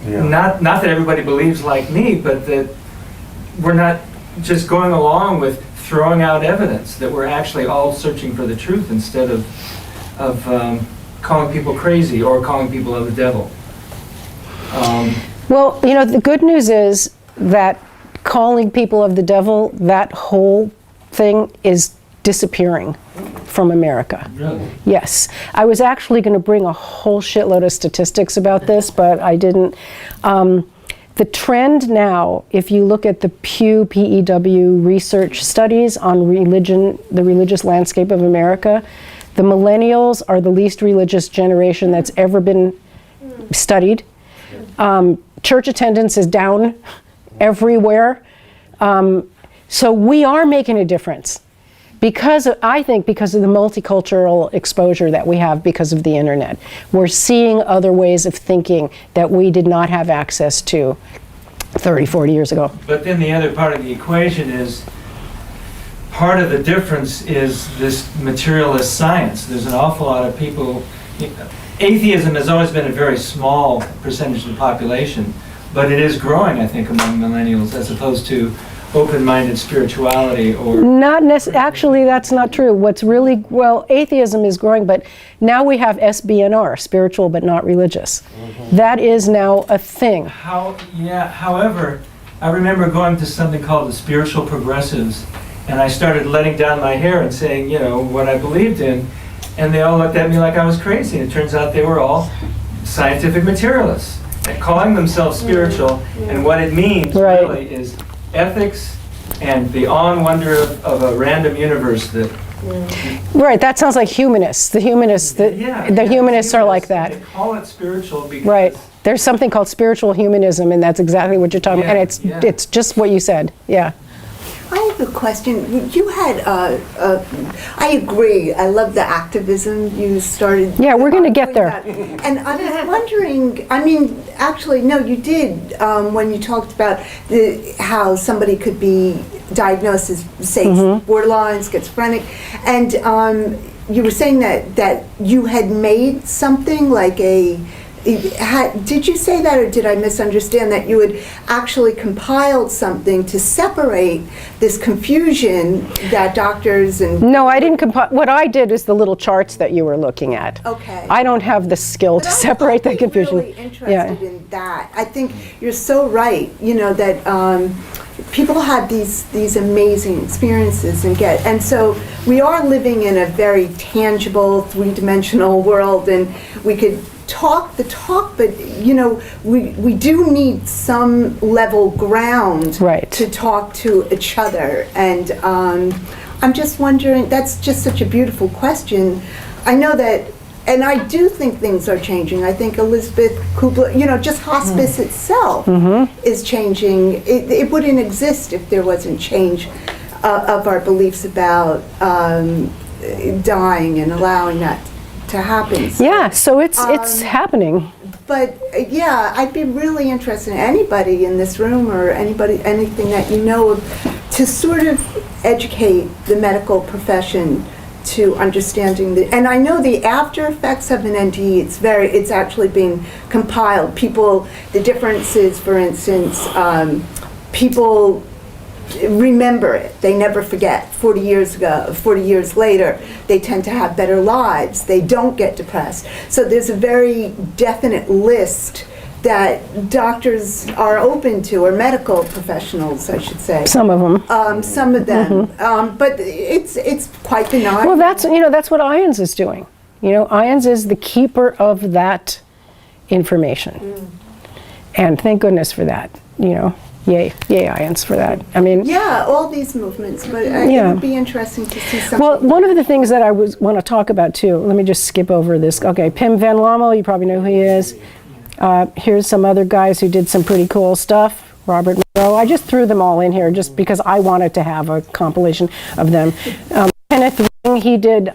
Yeah. Not that everybody believes like me, but that we're not just going along with throwing out evidence, that we're actually all searching for the truth instead of calling people crazy or calling people of the devil. Well, the good news is that calling people of the devil, that whole thing is disappearing from America. Really? Yes. I was actually going to bring a whole shitload of statistics about this, but I didn't. The trend now, if you look at the Pew, PEW research studies on religion, the religious landscape of America, The millennials are the least religious generation that's ever been studied. Church attendance is down everywhere. So we are making a difference. I think because of the multicultural exposure that we have because of the internet. We're seeing other ways of thinking that we did not have access to 30, 40 years ago. But then the other part of the equation is, part of the difference is this materialist science. There's an awful lot of people, atheism has always been a very small percentage of the population, but it is growing, I think, among millennials, as opposed to open-minded spirituality or... Actually, that's not true. Atheism is growing, but now we have SBNR, spiritual but not religious. That is now a thing. However, I remember going to something called the Spiritual Progressives, and I started letting down my hair and saying, what I believed in, and they all looked at me like I was crazy. And it turns out they were all scientific materialists, and calling themselves spiritual, and what it means really is ethics and the awe and wonder of a random universe that... Right, that sounds like humanists. The humanists are like that. They call it spiritual because... Right. There's something called spiritual humanism, and that's exactly what you're talking about. And it's just what you said. Yeah. I have a question. You had, I agree, I love the activism you started. Yeah, we're going to get there. And I was wondering, actually, no, you did, when you talked about how somebody could be diagnosed as, say, borderline, schizophrenic, and you were saying that you had made something like did you say that, or did I misunderstand that you had actually compiled something to separate this confusion that doctors and... No, I didn't compile. What I did is the little charts that you were looking at. Okay. I don't have the skill to separate that confusion. I'm really interested in that. I think you're so right, that people have these amazing experiences and so we are living in a very tangible, three-dimensional world, and we could talk the talk, but we do need some level ground to talk to each other. And I'm just wondering, that's just such a beautiful question. I know that, and I do think things are changing. I think Elizabeth Kubler, just hospice itself is changing. It wouldn't exist if there wasn't change of our beliefs about dying and allowing that to happen. So it's happening. But I'd be really interested in anybody in this room or anything that you know of, to sort of educate the medical profession to understanding and I know the after effects of an NDE, it's actually being compiled. The differences, for instance, people remember it. They never forget. 40 years later, they tend to have better lives. They don't get depressed. So there's a very definite list that doctors are open to, or medical professionals, I should say. Some of them. Some of them. But it's quite benign. Well, that's what IONS is doing. IONS is the keeper of that information. And thank goodness for that, Yay, IONS for that. All these movements, but it would be interesting to see something. Well, one of the things that I want to talk about too, let me just skip over this. Okay, Pim Van Lamo, you probably know who he is. Here's some other guys who did some pretty cool stuff. Robert Monroe. I just threw them all in here just because I wanted to have a compilation of them. Kenneth Ring, he did,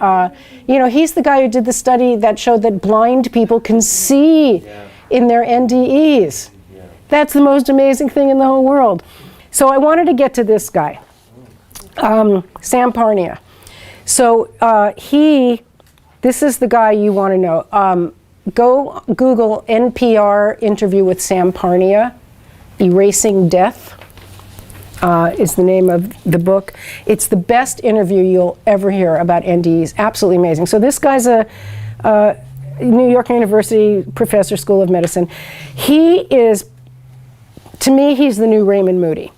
he's the guy who did the study that showed that blind people can see in their NDEs. That's the most amazing thing in the whole world. So I wanted to get to this guy, Sam Parnia. So this is the guy you want to know. Go Google NPR interview with Sam Parnia, Erasing Death is the name of the book. It's the best interview you'll ever hear about NDEs. Absolutely amazing. So this guy's a New York University professor, School of Medicine. To me, he's the new Raymond Moody.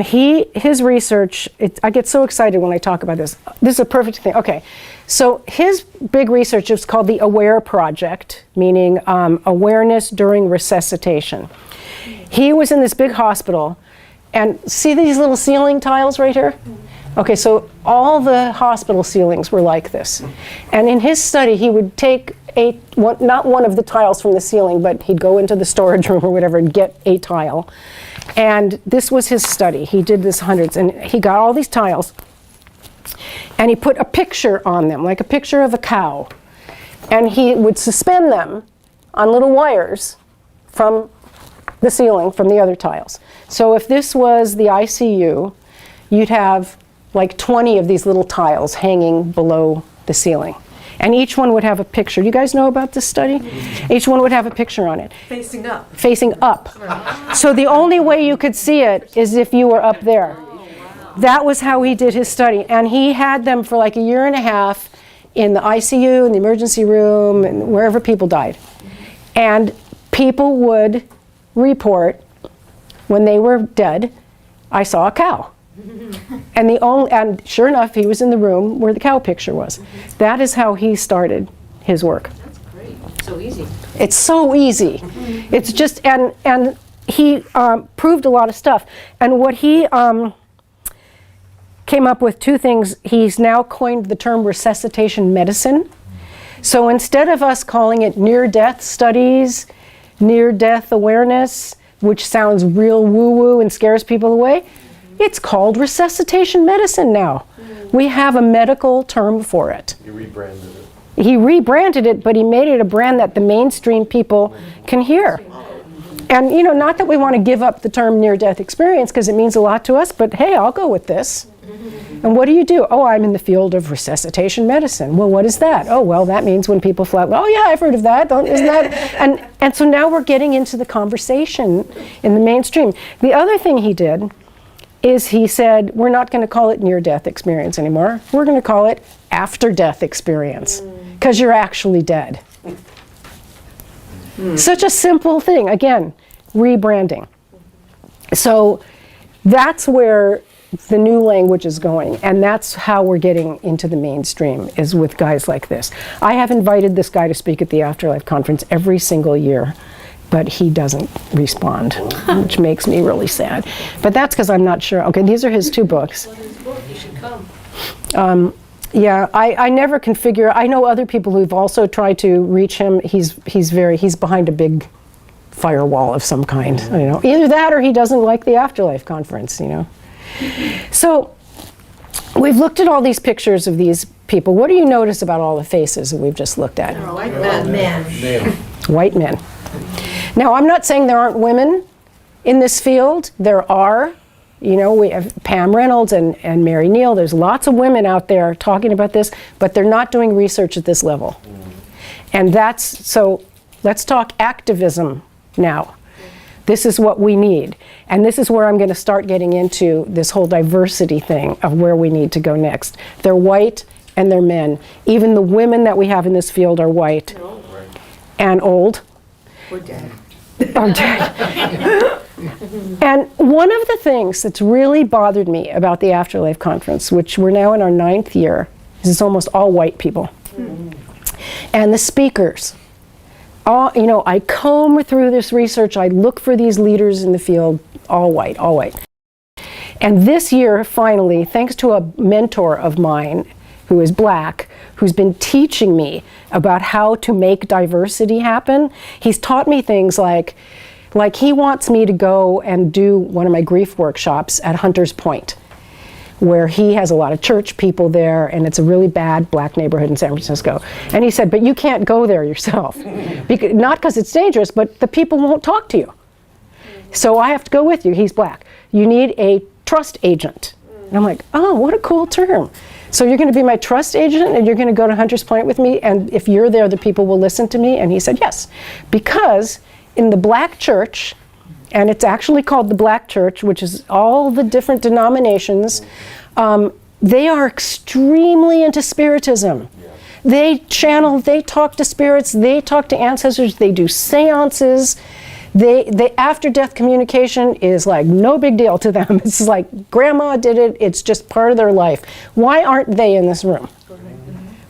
His research, I get so excited when I talk about this. This is a perfect thing. Okay, so his big research is called the AWARE Project, meaning awareness during resuscitation. He was in this big hospital, and see these little ceiling tiles right here? Okay, so all the hospital ceilings were like this. And in his study, he would take not one of the tiles from the ceiling, but he'd go into the storage room or whatever and get a tile. And this was his study. He did this hundreds, and he got all these tiles, and he put a picture on them, like a picture of a cow. And he would suspend them on little wires from the ceiling, from the other tiles. So if this was the ICU, you'd have like 20 of these little tiles hanging below the ceiling. And each one would have a picture. Do you guys know about this study? Each one would have a picture on it. Facing up. Facing up. So the only way you could see it is if you were up there. That was how he did his study. And he had them for like a year and a half in the ICU, in the emergency room, and wherever people died. And people would report when they were dead, I saw a cow. And sure enough, he was in the room where the cow picture was. That is how he started his work. That's great. So easy. It's so easy. It's just, and he proved a lot of stuff. And what he came up with two things. He's now coined the term resuscitation medicine. So instead of us calling it near-death studies, near-death awareness, which sounds real woo-woo and scares people away, it's called resuscitation medicine now. We have a medical term for it. You rebranded it. He rebranded it, but he made it a brand that the mainstream people can hear. And you know, not that we want to give up the term near-death experience because it means a lot to us, but hey, I'll go with this. And what do you do? Oh, I'm in the field of resuscitation medicine. Well, what is that? Oh, well, that means when people flat, oh yeah, I've heard of that. Isn't that? And so now we're getting into the conversation in the mainstream. The other thing he did is he said, we're not going to call it near-death experience anymore. We're going to call it after-death experience, because you're actually dead. Such a simple thing. Again, rebranding. So that's where the new language is going, and that's how we're getting into the mainstream, is with guys like this. I have invited this guy to speak at the Afterlife Conference every single year, but he doesn't respond, which makes me really sad. But that's because I'm not sure. Okay, these are his two books. You should come. Yeah, I never can figure. I know other people who've also tried to reach him. He's behind a big firewall of some kind. You know, either that or he doesn't like the Afterlife Conference. You know. So we've looked at all these pictures of these people. What do you notice about all the faces that we've just looked at? White men. White men. Now, I'm not saying there aren't women in this field. There are. You know, we have Pam Reynolds and Mary Neal. There's lots of women out there talking about this, but they're not doing research at this level. And so let's talk activism now. This is what we need. And this is where I'm going to start getting into this whole diversity thing of where we need to go next. They're white and they're men. Even the women that we have in this field are white and old. We're dead. Are dead. And one of the things that's really bothered me about the Afterlife Conference, which we're now in our 9th year, is it's almost all white people. And the speakers. You know, I comb through this research, I look for these leaders in the field, all white, all white. And this year, finally, thanks to a mentor of mine who is black, who's been teaching me about how to make diversity happen, he's taught me things like he wants me to go and do one of my grief workshops at Hunter's Point, where he has a lot of church people there, and it's a really bad black neighborhood in San Francisco. And he said, but you can't go there yourself. Not because it's dangerous, but the people won't talk to you. So I have to go with you. He's black. You need a trust agent. And I'm like, oh, what a cool term. So you're going to be my trust agent, and you're going to go to Hunter's Point with me, and if you're there, the people will listen to me? And he said, yes. Because in the black church, and it's actually called the Black Church, which is all the different denominations, they are extremely into spiritism. They talk to spirits, they talk to ancestors, they do seances. The after-death communication is like no big deal to them. It's like grandma did it, it's just part of their life. Why aren't they in this room?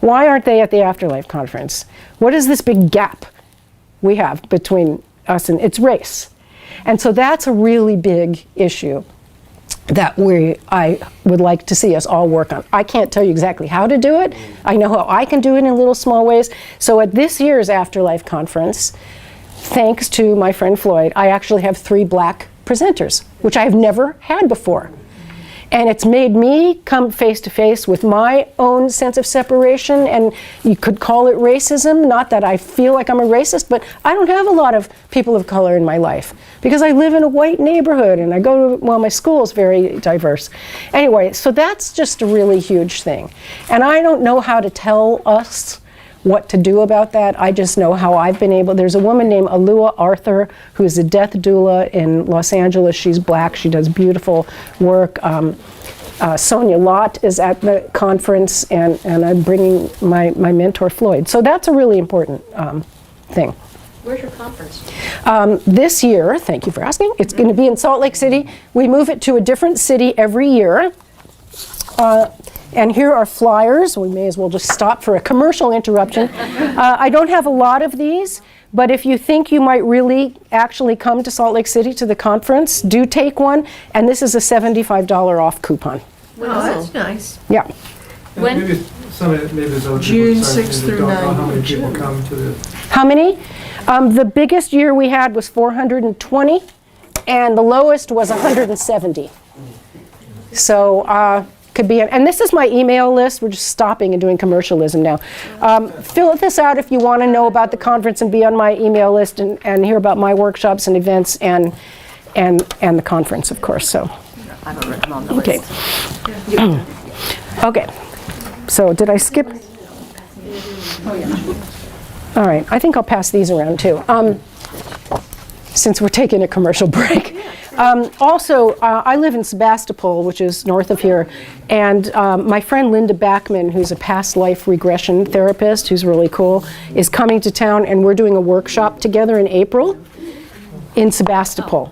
Why aren't they at the Afterlife Conference? What is this big gap we have between us and it's race? And so that's a really big issue. I would like to see us all work on. I can't tell you exactly how to do it. I know how I can do it in little small ways. So at this year's Afterlife Conference, thanks to my friend Floyd, I actually have 3 black presenters, which I've never had before. And it's made me come face to face with my own sense of separation, and you could call it racism. Not that I feel like I'm a racist, but I don't have a lot of people of color in my life because I live in a white neighborhood and I go to, well, my school is very diverse. Anyway, so that's just a really huge thing. And I don't know how to tell us what to do about that. I just know how I've been able. There's a woman named Alua Arthur who is a death doula in Los Angeles. She's black. She does beautiful work. Sonia Lott is at the conference, and I'm bringing my mentor Floyd. So that's a really important thing. Where's your conference? This year, thank you for asking, it's going to be in Salt Lake City. We move it to a different city every year. And here are flyers. We may as well just stop for a commercial interruption. I don't have a lot of these, but if you think you might really actually come to Salt Lake City to the conference, do take one. And this is a $75 off coupon. Oh, that's nice. Yeah. When? Maybe there's other June people, sorry, 6th that through don't know 9th how many of people June. come to the. How many? The biggest year we had was 420, and the lowest was 170. So, could be, and this is my email list. We're just stopping and doing commercialism now. Fill this out if you want to know about the conference and be on my email list and hear about my workshops and events and the conference, of course. So, I haven't written on the okay. list. Okay. So did I skip? All right. I think I'll pass these around too. Since we're taking a commercial break. Also, I live in Sebastopol, which is north of here, and my friend Linda Backman, who's a past life regression therapist, who's really cool, is coming to town, and we're doing a workshop together in April in Sebastopol,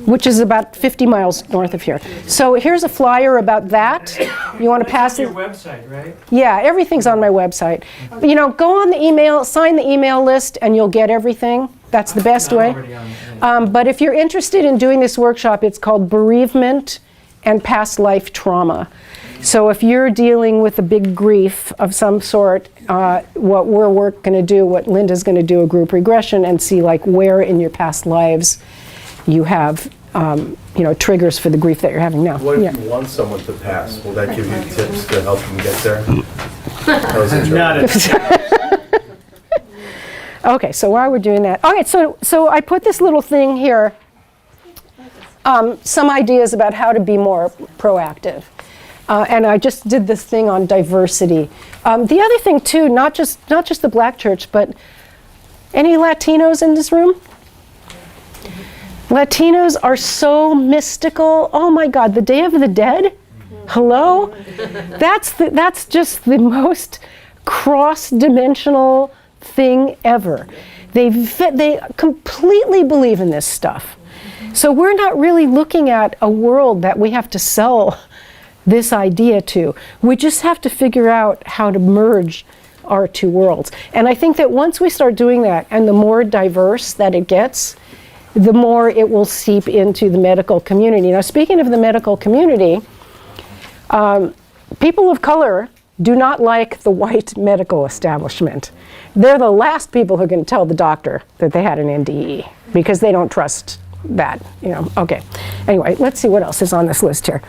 which is about 50 miles north of here. So here's a flyer about that. You want to pass it? Your website, right? Yeah, everything's on my website. But, you know, go on the email, sign the email list, and you'll get everything. That's the best way. But if you're interested in doing this workshop, it's called Bereavement and Past Life Trauma. So if you're dealing with a big grief of some sort, what we're going to do, what Linda's going to do, a group regression and see like where in your past lives you have triggers for the grief that you're having now. What if you want someone to pass? Will that give you tips to help them get there? That was interesting. Okay, so while we're doing that, all right, so I put this little thing here, some ideas about how to be more proactive. And I just did this thing on diversity. The other thing too, not just the black church, but any Latinos in this room? Latinos are so mystical. Oh my God, the Day of the Dead? Hello? That's just the most cross-dimensional thing ever. They completely believe in this stuff. So we're not really looking at a world that we have to sell this idea to. We just have to figure out how to merge our two worlds. And I think that once we start doing that, and the more diverse that it gets, the more it will seep into the medical community. Now, speaking of the medical community, people of color do not like the white medical establishment. They're the last people who can tell the doctor that they had an NDE because they don't trust that, Okay. Anyway, let's see what else is on this list here.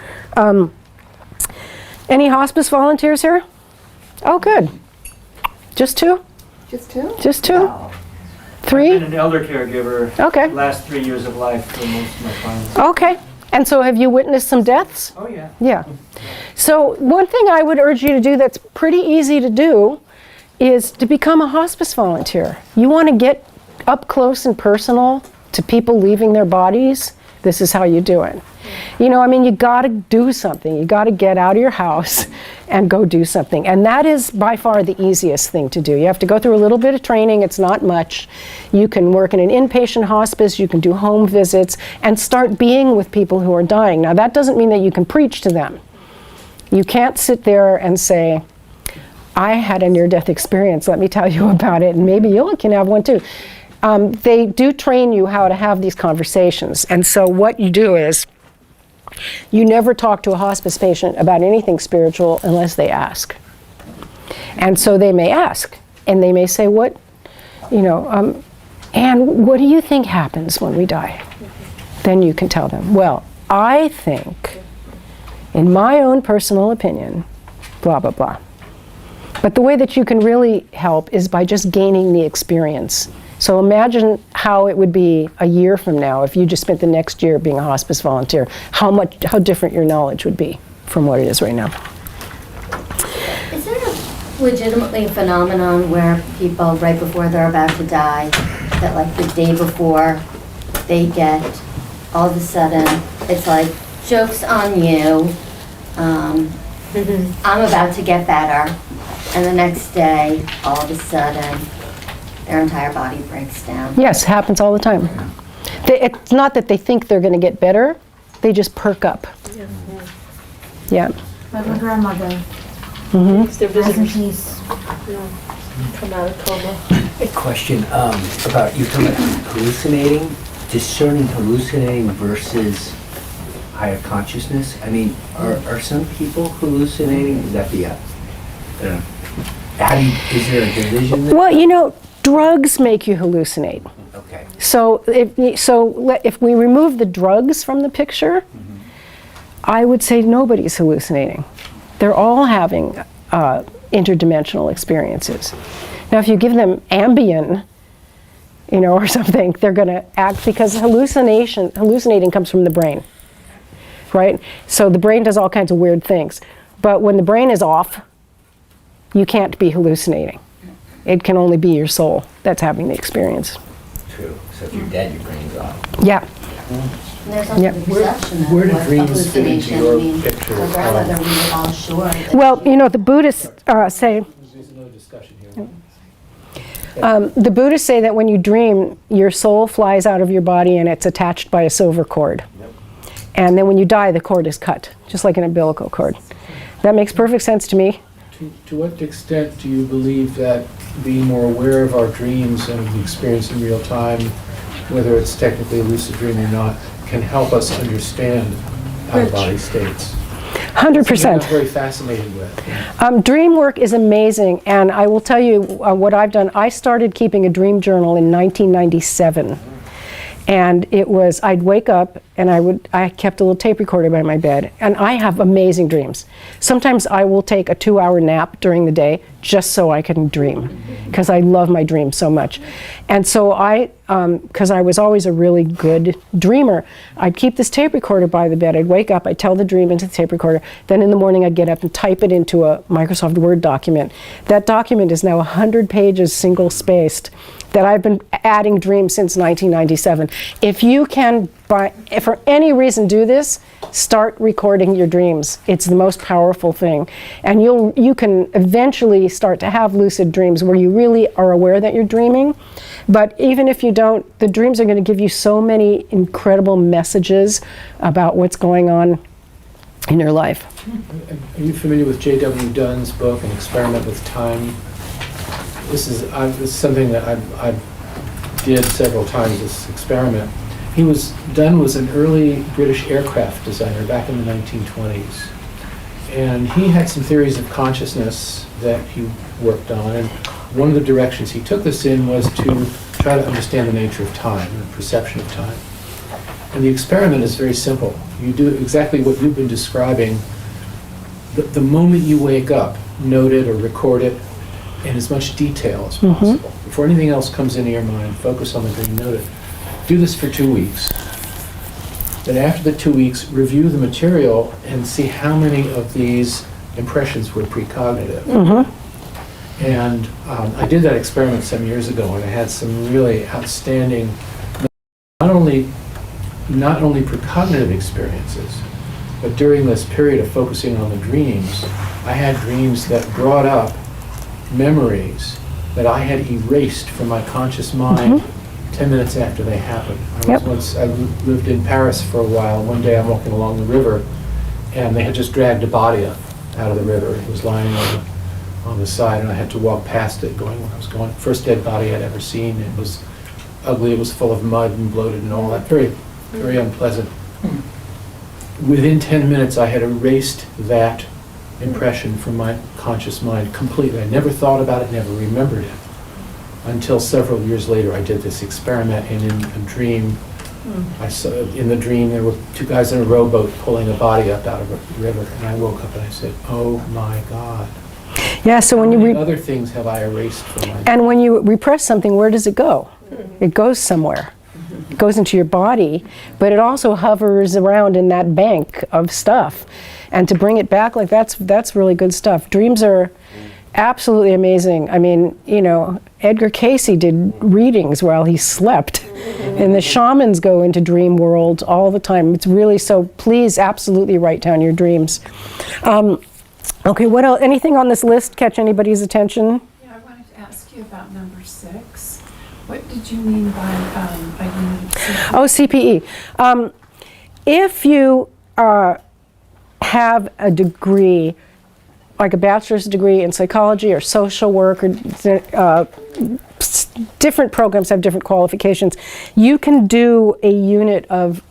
Any hospice volunteers here? Oh, good. Just two? Just two? Just two? Wow. Three? I've been an elder caregiver Okay. last 3 years of life for most of my clients. Okay. And so have you witnessed some deaths? Oh, yeah. Yeah. So one thing I would urge you to do that's pretty easy to do is to become a hospice volunteer. You want to get up close and personal to people leaving their bodies. This is how you do it. You got to do something. You got to get out of your house and go do something. And that is by far the easiest thing to do. You have to go through a little bit of training. It's not much. You can work in an inpatient hospice. You can do home visits and start being with people who are dying. Now, that doesn't mean that you can preach to them. You can't sit there and say, I had a near-death experience. Let me tell you about it. And maybe you can have one too. They do train you how to have these conversations. And so what you do is You never talk to a hospice patient about anything spiritual unless they ask. And so they may ask, and they may say, what, and what do you think happens when we die? Then you can tell them, well, I think, in my own personal opinion, blah, blah, blah. But the way that you can really help is by just gaining the experience. So imagine how it would be a year from now if you just spent the next year being a hospice volunteer, how different your knowledge would be from what it is right now. Is there legitimately a phenomenon where people, right before they're about to die, that like the day before they get, all of a sudden, it's like, joke's on you, I'm about to get better, and the next day, all of a sudden, their entire body breaks down? Yes, happens all the time. It's not that they think they're going to get better, they just perk up. Yeah. My grandmother. Mm-hmm. Their visitors come out of coma. A question about, you're talking about hallucinating, discerning hallucinating versus higher consciousness. I mean, are some people hallucinating? Would that be is there a division there? Well, drugs make you hallucinate. Okay. So if we remove the drugs from the picture, I would say nobody's hallucinating. They're all having interdimensional experiences. Now, if you give them Ambien, or something, they're going to act, because hallucinating comes from the brain, right? So the brain does all kinds of weird things. But when the brain is off, you can't be hallucinating. It can only be your soul that's having the experience. True. So if you're dead, your brain's off. Yeah. And there's also the perception of Where do what dreams fit into hallucination, your picture? my grandmother, we were all sure that Well, the Buddhists say, There's another discussion here. the Buddhists say that when you dream, your soul flies out of your body and it's attached by a silver cord. Yep. And then when you die, the cord is cut, just like an umbilical cord. That makes perfect sense to me. To what extent do you believe that being more aware of our dreams and the experience in real time, whether it's technically a lucid dream or not, can help us understand out-of-body states? 100%. I'm very fascinated with. Dream work is amazing, and I will tell you what I've done. I started keeping a dream journal in 1997. And it was, I'd wake up and I kept a little tape recorder by my bed, and I have amazing dreams. Sometimes I will take a 2-hour nap during the day just so I can dream, because I love my dreams so much. And so because I was always a really good dreamer, I'd keep this tape recorder by the bed. I'd wake up, I'd tell the dream into the tape recorder, then in the morning I'd get up and type it into a Microsoft Word document. That document is now 100 pages single-spaced, that I've been adding dreams since 1997. If you can, if for any reason, do this, start recording your dreams. It's the most powerful thing. And you can eventually start to have lucid dreams where you really are aware that you're dreaming. But even if you don't, the dreams are going to give you so many incredible messages about what's going on in your life. Are you familiar with J.W. Dunn's book, An Experiment with Time? This is something that I did several times, this experiment. Dunn was an early British aircraft designer back in the 1920s. And he had some theories of consciousness that he worked on. And one of the directions he took this in was to try to understand the nature of time and the perception of time. And the experiment is very simple. You do exactly what you've been describing. The moment you wake up, note it or record it in as much detail as possible. Before anything else comes into your mind, focus on the dream, note it. Do this for 2 weeks. Then after the 2 weeks, review the material and see how many of these impressions were precognitive. And I did that experiment some years ago, and I had some really outstanding, not only precognitive experiences, but during this period of focusing on the dreams, I had dreams that brought up memories that I had erased from my conscious mind 10 minutes after they happened. I lived in Paris for a while. One day I'm walking along the river, and they had just dragged a body up out of the river. It was lying on the side, and I had to walk past it going where I was going. First dead body I'd ever seen. It was ugly. It was full of mud and bloated and all that. Very, very unpleasant. within 10 minutes, I had erased that impression from my conscious mind completely. I never thought about it, never remembered it. Until several years later, I did this experiment, and in a dream, I saw, in the dream, there were two guys in a rowboat pulling a body up out of a river, and I woke up and I said, "Oh my God." Yeah, so when How you many other things have I erased from my and when you repress something, where does it go? It goes somewhere. It goes into your body, but it also hovers around in that bank of stuff. And to bring it back, like that's really good stuff. Dreams are absolutely amazing. I mean, you know, Edgar Cayce did readings while he slept. And the shamans go into dream world all the time. It's really, so please absolutely write down your dreams. Okay, what else? Anything on this list catch anybody's attention? Yeah, I wanted to ask you about number 6. What did you mean by a unit of CPE? Oh, CPE. If you have a degree, like a bachelor's degree in psychology or social work, or different programs have different qualifications, you can do a unit of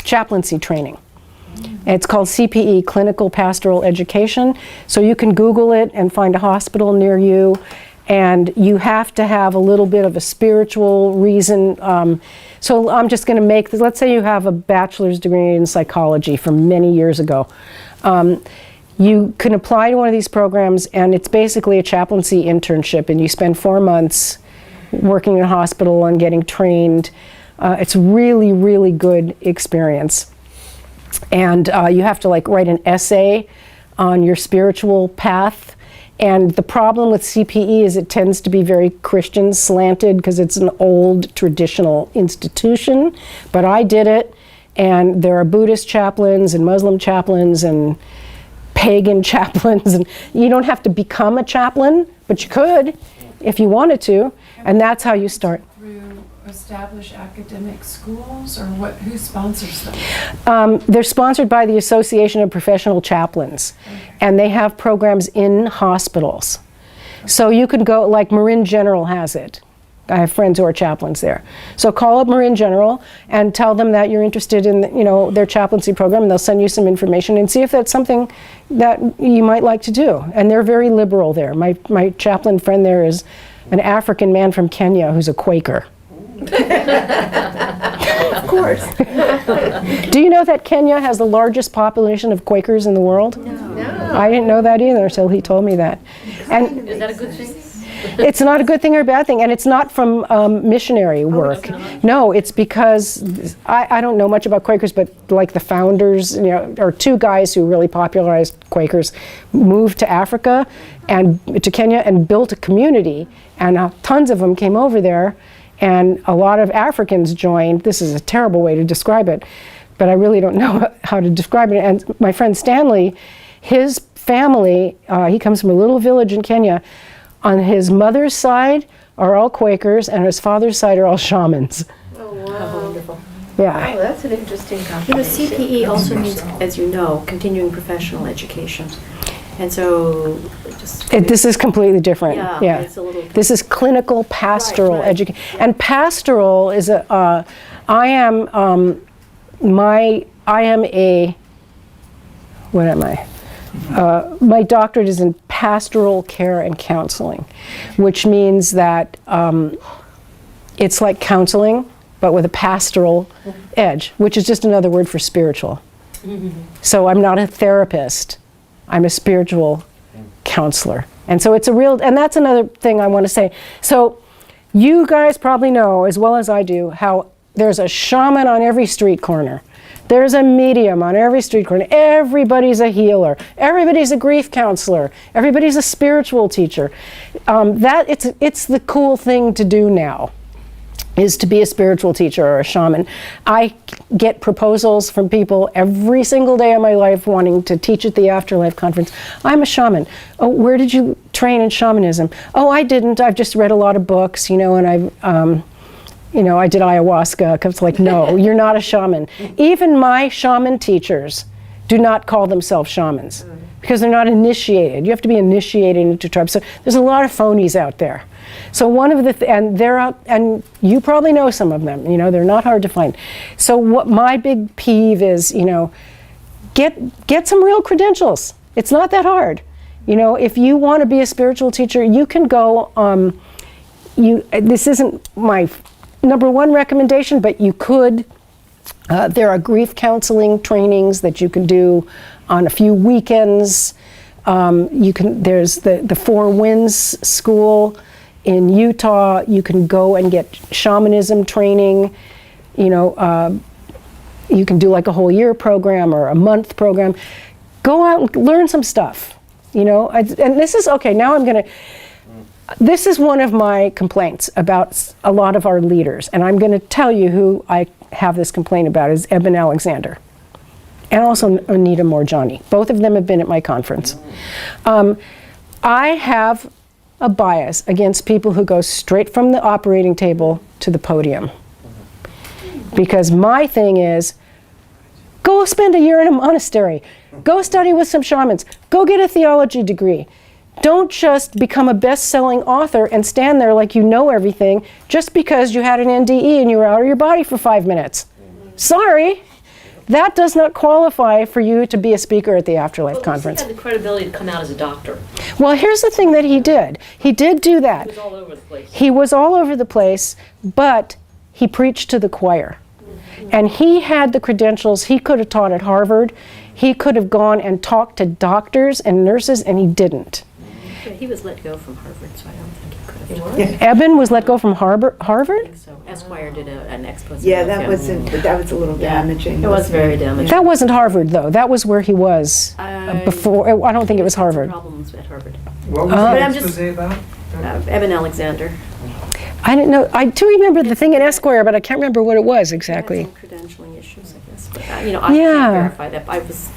chaplaincy training. It's called CPE, Clinical Pastoral Education. So you can Google it and find a hospital near you. And you have to have a little bit of a spiritual reason. So I'm just going to make this, let's say you have a bachelor's degree in psychology from many years ago. You can apply to one of these programs, and it's basically a chaplaincy internship, and you spend 4 months working in a hospital and getting trained. It's really, really good experience. And you have to like write an essay on your spiritual path. And the problem with CPE is it tends to be very Christian slanted because it's an old traditional institution. But I did it, and there are Buddhist chaplains and Muslim chaplains and pagan chaplains, and you don't have to become a chaplain, but you could if you wanted to, and that's how you start. Through established academic schools, or what? Who sponsors them? They're sponsored by the Association of Professional Chaplains, and they have programs in hospitals. So you could go, like Marin General has it. I have friends who are chaplains there. So call up Marin General and tell them that you're interested in, you know, their chaplaincy program, and they'll send you some information and see if that's something that you might like to do. And they're very liberal there. My chaplain friend there is an African man from Kenya who's a Quaker. Of course. Do you know that Kenya has the largest population of Quakers in the world? No. I didn't know that either until he told me that. And Is that a good thing? it's not a good thing or a bad thing, and it's not from missionary work. No, it's because I don't know much about Quakers, but like the founders, you know, or two guys who really popularized Quakers, moved to Africa and to Kenya and built a community, and tons of them came over there, and a lot of Africans joined. This is a terrible way to describe it, but I really don't know how to describe it. And my friend Stanley, his family, he comes from a little village in Kenya. On his mother's side are all Quakers, and his father's side are all shamans. Oh, wow. Wonderful. Yeah. Oh, that's an interesting You know, combination. CPE also means, as you know, continuing professional education. And so, This is completely different. Yeah, it's a little- This is clinical pastoral Right. education. And pastoral is I am what am I? My doctorate is in pastoral care and counseling, which means that it's like counseling, but with a pastoral edge, which is just another word for spiritual. So I'm not a therapist, I'm a spiritual counselor. And so it's a real, and that's another thing I want to say. So you guys probably know, as well as I do, how there's a shaman on every street corner. There's a medium on every street corner. Everybody's a healer. Everybody's a grief counselor. Everybody's a spiritual teacher. It's the cool thing to do now, is to be a spiritual teacher or a shaman. I get proposals from people every single day of my life wanting to teach at the Afterlife Conference. I'm a shaman. Oh, where did you train in shamanism? Oh, I didn't. I've just read a lot of books, you know, and I've I did ayahuasca. It's like, no, you're not a shaman. Even my shaman teachers do not call themselves shamans because they're not initiated. You have to be initiated into tribes. So there's a lot of phonies out there. So one of the, and they're out, and you probably know some of them, you know, they're not hard to find. So what my big peeve is, you know, get some real credentials. It's not that hard. You know, if you want to be a spiritual teacher, you can go, this isn't my number one recommendation, but you could, there are grief counseling trainings that you can do on a few weekends. There's the Four Winds School in Utah. You can go and get shamanism training. You know, you can do like a whole year program or a month program. Go out and learn some stuff. You know, and this is, okay, now this is one of my complaints about a lot of our leaders, and I'm going to tell you who I have this complaint about is Eben Alexander, and also Anita Morjani. Both of them have been at my conference. I have a bias against people who go straight from the operating table to the podium, because my thing is, go spend a year in a monastery. Go study with some shamans. Go get a theology degree. Don't just become a best-selling author and stand there like you know everything just because you had an NDE and you were out of your body for 5 minutes. Sorry. That does not qualify for you to be a speaker at the Afterlife Conference. He had the credibility to come out as a doctor. Well, here's the thing that he did. He did do that. He was all over the place. He was all over the place, but he preached to the choir. And he had the credentials. He could have taught at Harvard. He could have gone and talked to doctors and nurses, and he didn't. But he was let go from Harvard, so I don't think he could have. Eben was let go from Harvard? I think so. Esquire did an expose. Yeah, of that him. was a little damaging. It was very damaging. That wasn't Harvard, though. That was where he was before. I don't think it was Harvard. Problems at Harvard. What was the expose about? Eben Alexander. I didn't know. I do remember the thing at Esquire, but I can't remember what it was exactly. Some credentialing issues, I guess. But, I can't verify that. I was.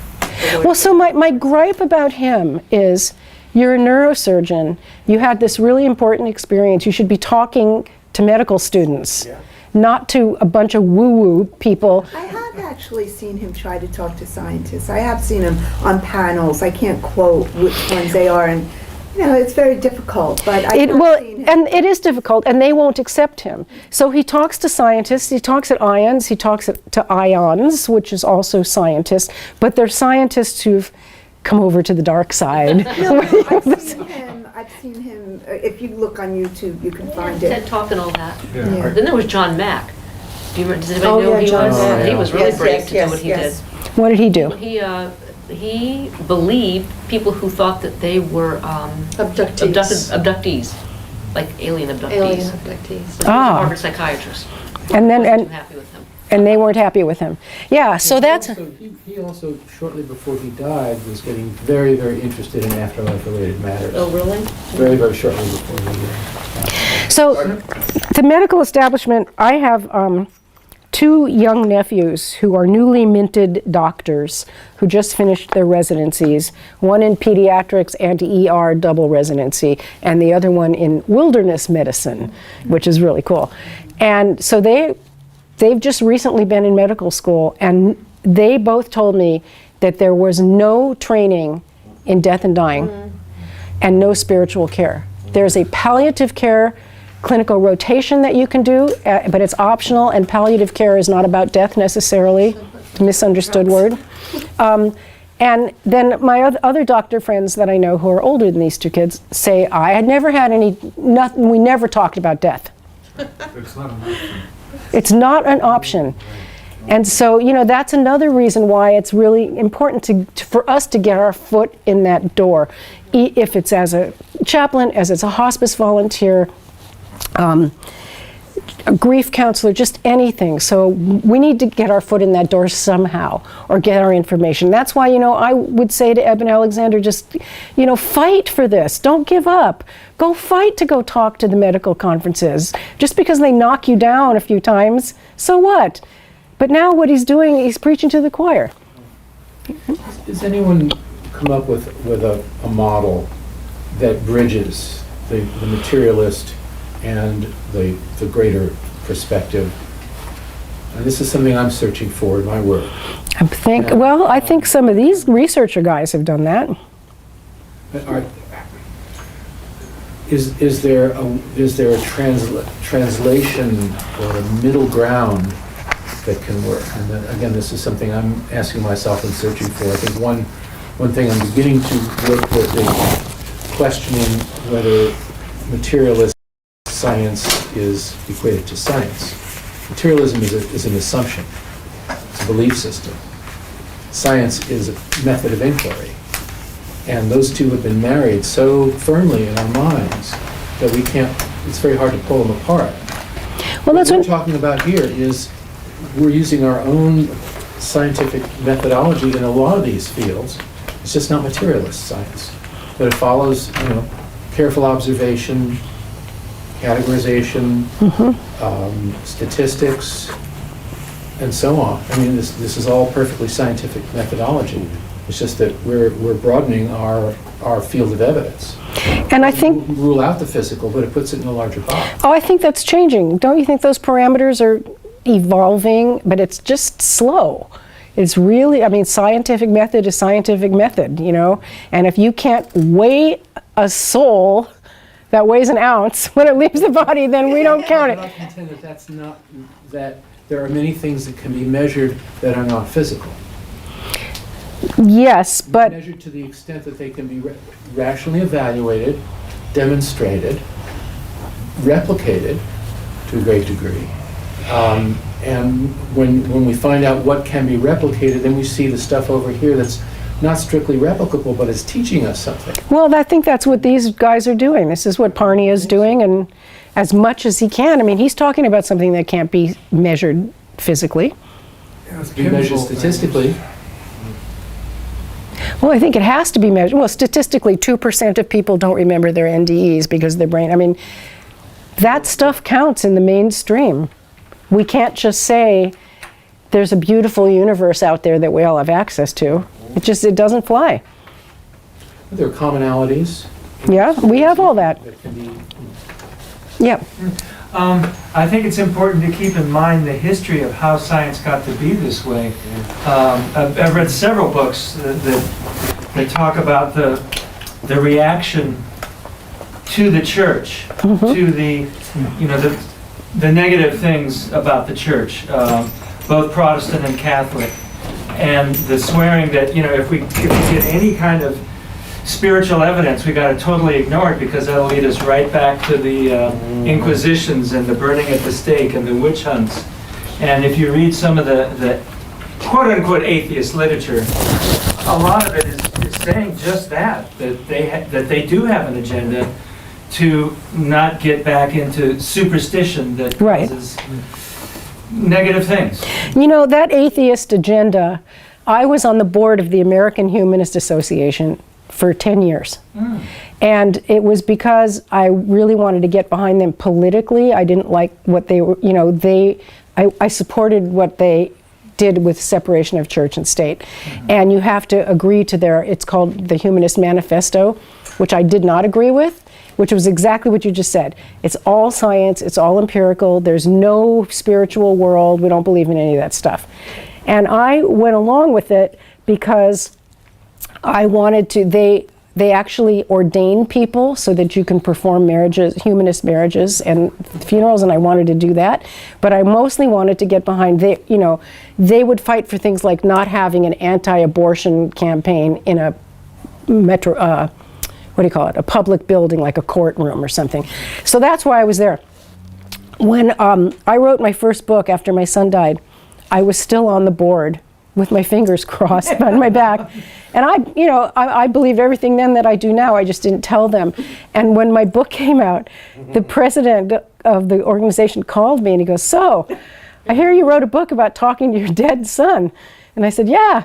Well, so my gripe about him is, you're a neurosurgeon. You had this really important experience. You should be talking to medical students, not to a bunch of woo-woo people. I have actually seen him try to talk to scientists. I have seen him on panels. I can't quote which ones they are, and it's very difficult. But I have seen him. And it is difficult, and they won't accept him. So he talks to scientists. He talks at IONS. He talks to IONS, which is also scientists, but they're scientists who've come over to the dark side. No, I've seen him. If you look on YouTube, you can find it. TED Talk and all that. Yeah. Then there was John Mack. Do you remember? Does anybody know who he was? Mack. He was really brave to do what he did. What did he do? He believed people who thought that they were abductees, like alien abductees. So he was a Harvard psychiatrist. And then Happy with him. And they weren't happy with him. Yeah, so that's... He also, shortly before he died, was getting very, very interested in afterlife-related matters. Oh, really? Very, very shortly before he died. So, the medical establishment, I have 2 young nephews who are newly minted doctors who just finished their residencies, one in pediatrics and ER double residency, and the other one in wilderness medicine, which is really cool. And so they've just recently been in medical school, and they both told me that there was no training in death and dying and no spiritual care. There's a palliative care clinical rotation that you can do, but it's optional, and palliative care is not about death necessarily. It's a misunderstood word. And then my other doctor friends that I know who are older than these 2 kids say, I had never had nothing, we never talked about death. It's not an option. It's not an option. And so, that's another reason why it's really important for us to get our foot in that door. If it's as a chaplain, as it's a hospice volunteer, a grief counselor, just anything. So we need to get our foot in that door somehow, or get our information. That's why, I would say to Eben Alexander, just, fight for this. Don't give up. Go fight to go talk to the medical conferences. Just because they knock you down a few times, so what? But now what he's doing, he's preaching to the choir. Does anyone come up with a model that bridges the materialist and the greater perspective? And this is something I'm searching for in my work. I think some of these researcher guys have done that. Is there a translation or a middle ground that can work. And then, again, this is something I'm asking myself and searching for. I think one thing I'm beginning to work with is questioning whether materialist science is equated to science. Materialism is an assumption. It's a belief system. Science is a method of inquiry. And those two have been married so firmly in our minds that we can't, it's very hard to pull them apart. Well, that's what we're talking about here is we're using our own scientific methodology in a lot of these fields. It's just not materialist science. But it follows, careful observation, categorization, statistics, and so on. I mean, this is all perfectly scientific methodology. It's just that we're broadening our field of evidence. And I think rule out the physical, but it puts it in a larger box. Oh, I think that's changing. Don't you think those parameters are evolving? But it's just slow. It's really, I mean, scientific method is scientific method, And if you can't weigh a soul that weighs an ounce when it leaves the body, then we don't count it. I contend that there are many things that can be measured that are not physical. Yes, but measured to the extent that they can be rationally evaluated, demonstrated, replicated to a great degree. And when we find out what can be replicated, then we see the stuff over here that's not strictly replicable, but is teaching us something. Well, I think that's what these guys are doing. This is what Parney is doing, and as much as he can. I mean, he's talking about something that can't be measured physically. Be measured statistically. Well, I think it has to be measured. Well, statistically, 2% of people don't remember their NDEs because their brain, I mean, that stuff counts in the mainstream. We can't just say there's a beautiful universe out there that we all have access to. It doesn't fly. There are commonalities. Yeah, we have all that. Yep. I think it's important to keep in mind the history of how science got to be this way. I've read several books that talk about the reaction to the church, to the negative things about the church, both Protestant and Catholic, and the swearing that if we get any kind of spiritual evidence, we got to totally ignore it because that'll lead us right back to the Inquisitions and the burning at the stake and the witch hunts. And if you read some of the quote-unquote atheist literature, a lot of it is saying just that they do have an agenda to not get back into superstition that causes negative things. That atheist agenda, I was on the board of the American Humanist Association for 10 years. And it was because I really wanted to get behind them politically. I didn't like what they were, I supported what they did with separation of church and state. And you have to agree to it's called the Humanist Manifesto, which I did not agree with, which was exactly what you just said. It's all science, it's all empirical, there's no spiritual world, we don't believe in any of that stuff. And I went along with it because I wanted to, they actually ordain people so that you can perform marriages, humanist marriages and funerals, and I wanted to do that. But I mostly wanted to get behind, they would fight for things like not having an anti-abortion campaign in a a public building like a courtroom or something. So that's why I was there. When I wrote my first book after my son died, I was still on the board with my fingers crossed on my back. And I believed everything then that I do now, I just didn't tell them. And when my book came out, the president of the organization called me and he goes, "So, I hear you wrote a book about talking to your dead son." And I said, "Yeah."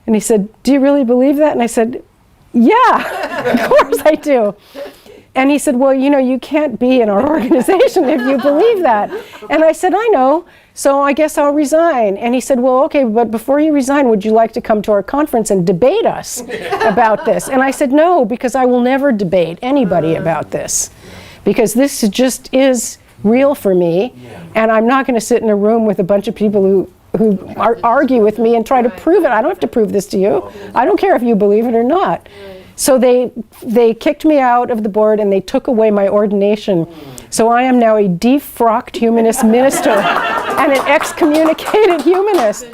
And he said, "Do you really believe that?" And I said, "Yeah, of course I do." And he said, "Well, you can't be in our organization if you believe that." And I said, "I know, so I guess I'll resign." And he said, "Well, okay, but before you resign, would you like to come to our conference and debate us about this?" And I said, "No, because I will never debate anybody about this, because this just is real for me, and I'm not going to sit in a room with a bunch of people who argue with me and try to prove it. I don't have to prove this to you. I don't care if you believe it or not." So they kicked me out of the board and they took away my ordination. So I am now a defrocked humanist minister and an excommunicated humanist.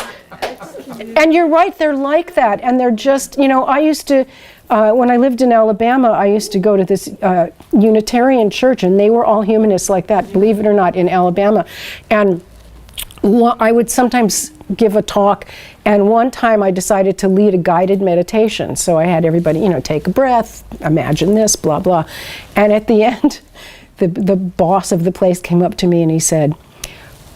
And you're right, they're like that. And they're just, I used to, when I lived in Alabama, I used to go to this Unitarian church, and they were all humanists like that, believe it or not, in Alabama. And I would sometimes give a talk, and one time I decided to lead a guided meditation. So I had everybody, take a breath, imagine this, blah, blah. And at the end, the boss of the place came up to me and he said,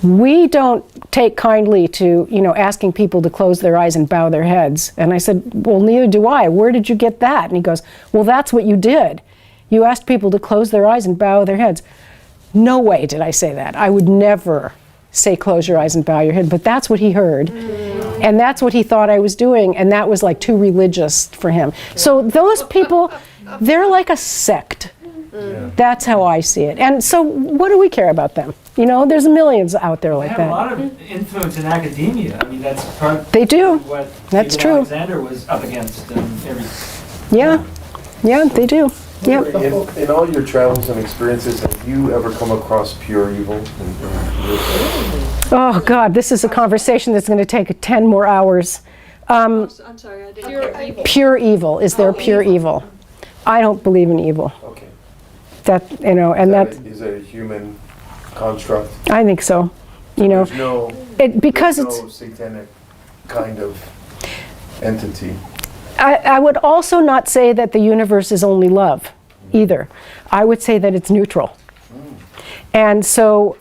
"We don't take kindly to, asking people to close their eyes and bow their heads." And I said, "Well, neither do I. Where did you get that?" And he goes, "Well, that's what you did. You asked people to close their eyes and bow their heads." No way did I say that. I would never say close your eyes and bow your head, but that's what he heard. And that's what he thought I was doing, and that was like too religious for him. So those people, they're like a sect. That's how I see it. And so what do we care about them? There's millions out there like They that. have a lot of influence in academia. I mean, that's part They do. of what That's Stephen true. Alexander was up against and everything. Yeah, they do. Yeah. In all your travels and experiences, have you ever come across pure evil? Oh God, this is a conversation that's going to take 10 more hours. I'm sorry, I didn't hear. Pure evil. Is there pure evil? I don't believe in evil. Okay. That, Is it a human construct? I think so. There's no satanic kind of entity. I would also not say that the universe is only love, either. I would say that it's neutral. And so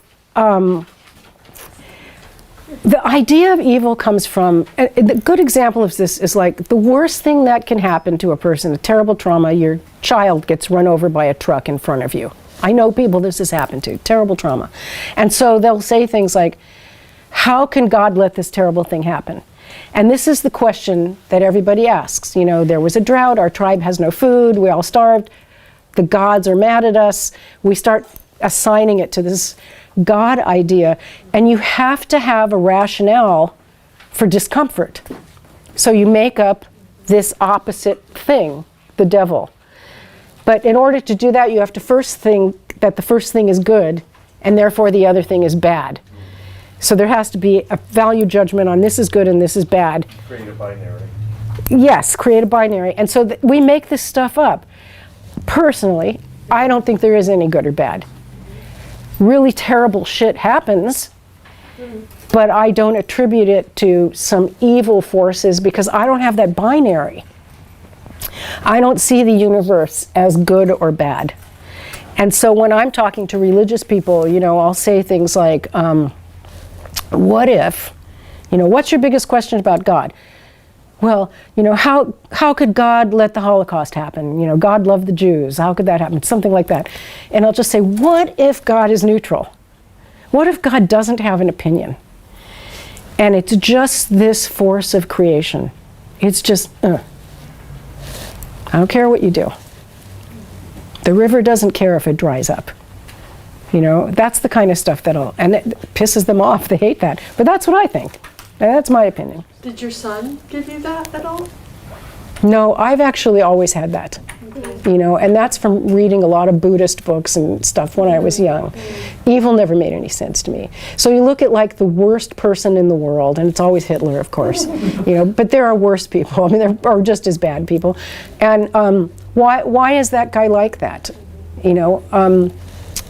the idea of evil comes from, the good example of this is like the worst thing that can happen to a person, a terrible trauma, your child gets run over by a truck in front of you. I know people this has happened to, terrible trauma. And so they'll say things like, how can God let this terrible thing happen? And this is the question that everybody asks. There was a drought, our tribe has no food, we all starved, the gods are mad at us. We start assigning it to this God idea, and you have to have a rationale for discomfort. So you make up this opposite thing, the devil. But in order to do that, you have to first think that the first thing is good, and therefore the other thing is bad. So there has to be a value judgment on this is good and this is bad. Create a binary. Yes, create a binary. And so we make this stuff up. Personally, I don't think there is any good or bad. Really terrible shit happens, but I don't attribute it to some evil forces because I don't have that binary. I don't see the universe as good or bad. And so when I'm talking to religious people, I'll say things like, what if, what's your biggest question about God? Well, how could God let the Holocaust happen? God loved the Jews. How could that happen? Something like that. And I'll just say, what if God is neutral? What if God doesn't have an opinion? And it's just this force of creation. It's just, I don't care what you do. The river doesn't care if it dries up. That's the kind of stuff and it pisses them off. They hate that. But that's what I think. And that's my opinion. Did your son give you that at all? No, I've actually always had that. And that's from reading a lot of Buddhist books and stuff when I was young. Evil never made any sense to me. So you look at like the worst person in the world, and it's always Hitler, of course. But there are worse people. I mean, there are just as bad people. And why is that guy like that?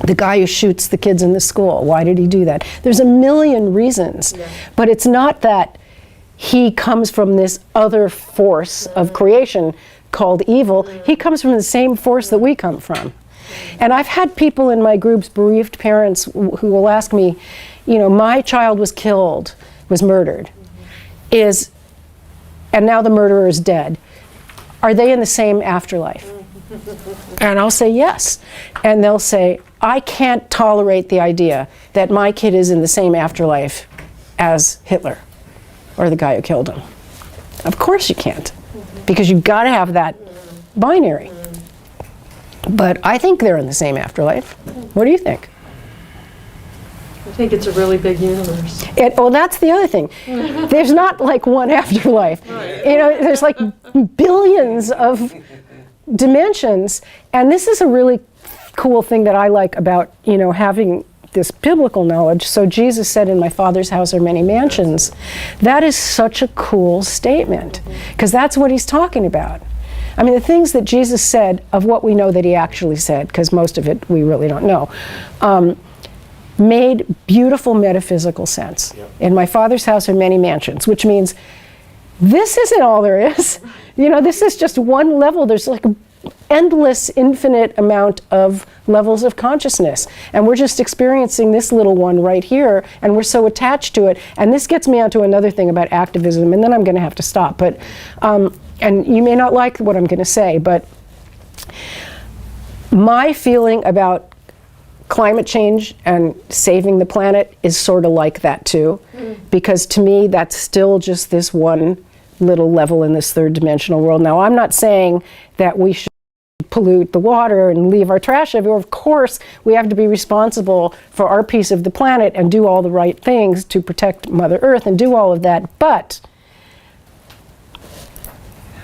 The guy who shoots the kids in the school, why did he do that? There's a million reasons, but it's not that he comes from this other force of creation called evil. He comes from the same force that we come from. And I've had people in my groups, bereaved parents, who will ask me, my child was killed, was murdered, and now the murderer is dead. Are they in the same afterlife? And I'll say yes. And they'll say, I can't tolerate the idea that my kid is in the same afterlife as Hitler or the guy who killed him. Of course you can't, because you've got to have that binary. But I think they're in the same afterlife. What do you think? I think it's a really big universe. Well, that's the other thing. There's not like one afterlife. There's like billions of dimensions, and this is a really cool thing that I like about, having this biblical knowledge. So Jesus said, in my Father's house are many mansions. That is such a cool statement, because that's what he's talking about. I mean, the things that Jesus said, of what we know that he actually said, because most of it we really don't know, made beautiful metaphysical sense. Yep. In my Father's house are many mansions, which means this isn't all there is. This is just one level. There's like an endless, infinite amount of levels of consciousness. And we're just experiencing this little one right here, and we're so attached to it. And this gets me onto another thing about activism, and then I'm going to have to stop. But, and you may not like what I'm going to say, but my feeling about climate change and saving the planet is sort of like that too, because to me that's still just this one little level in this third dimensional world. Now, I'm not saying that we should pollute the water and leave our trash everywhere. Of course, we have to be responsible for our piece of the planet and do all the right things to protect Mother Earth and do all of that, but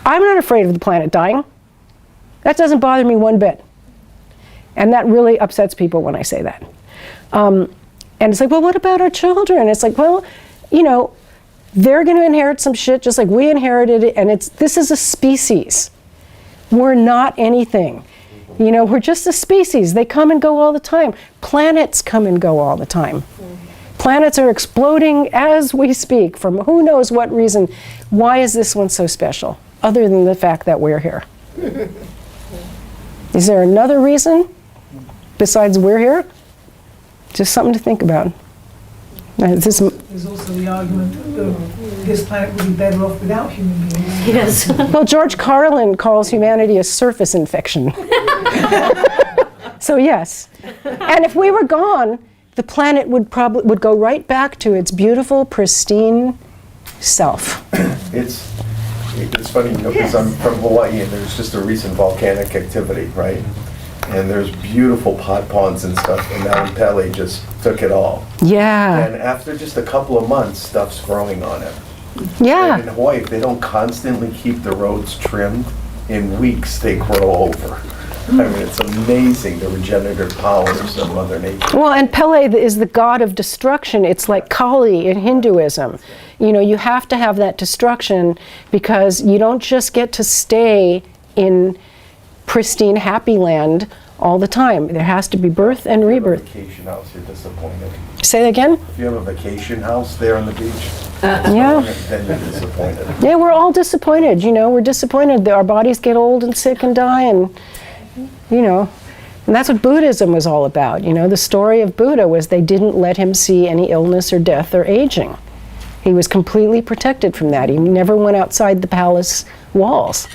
I'm not afraid of the planet dying. That doesn't bother me one bit. And that really upsets people when I say that. And it's like, well, what about our children? It's like, well, they're going to inherit some shit just like we inherited it, and this is a species. We're not anything. We're just a species. They come and go all the time. Planets come and go all the time. Planets are exploding as we speak from who knows what reason. Why is this one so special, other than the fact that we're here? Is there another reason besides we're here? Just something to think about. There's also the argument that this planet would be better off without human beings. Yes. Well, George Carlin calls humanity a surface infection. So yes. And if we were gone, the planet would go right back to its beautiful, pristine self. It's funny, because I'm from Hawaii, and there's just a recent volcanic activity, right? And there's beautiful pot ponds and stuff, and Mount Pele just took it all. Yeah. And after just a couple of months, stuff's growing on it. Yeah. And in Hawaii, if they don't constantly keep the roads trimmed, in weeks they grow over. I mean, it's amazing, the regenerative powers of Mother Nature. Well, and Pele is the god of destruction. It's like Kali in Hinduism. You have to have that destruction, because you don't just get to stay in pristine happy land all the time. There has to be birth and rebirth. If you have a vacation house, you're disappointed. Say that again? If you have a vacation house there on the beach, yeah, then you're disappointed. Yeah, we're all disappointed. We're disappointed that our bodies get old and sick and die, and and that's what Buddhism was all about. The story of Buddha was they didn't let him see any illness or death or aging. He was completely protected from that. He never went outside the palace walls.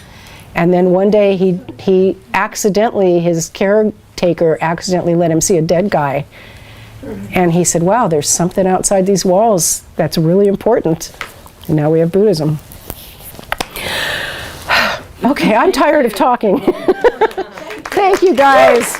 And then one day he accidentally, his caretaker accidentally let him see a dead guy. And he said, wow, there's something outside these walls that's really important. And now we have Buddhism. Okay, I'm tired of talking. Thank you, guys.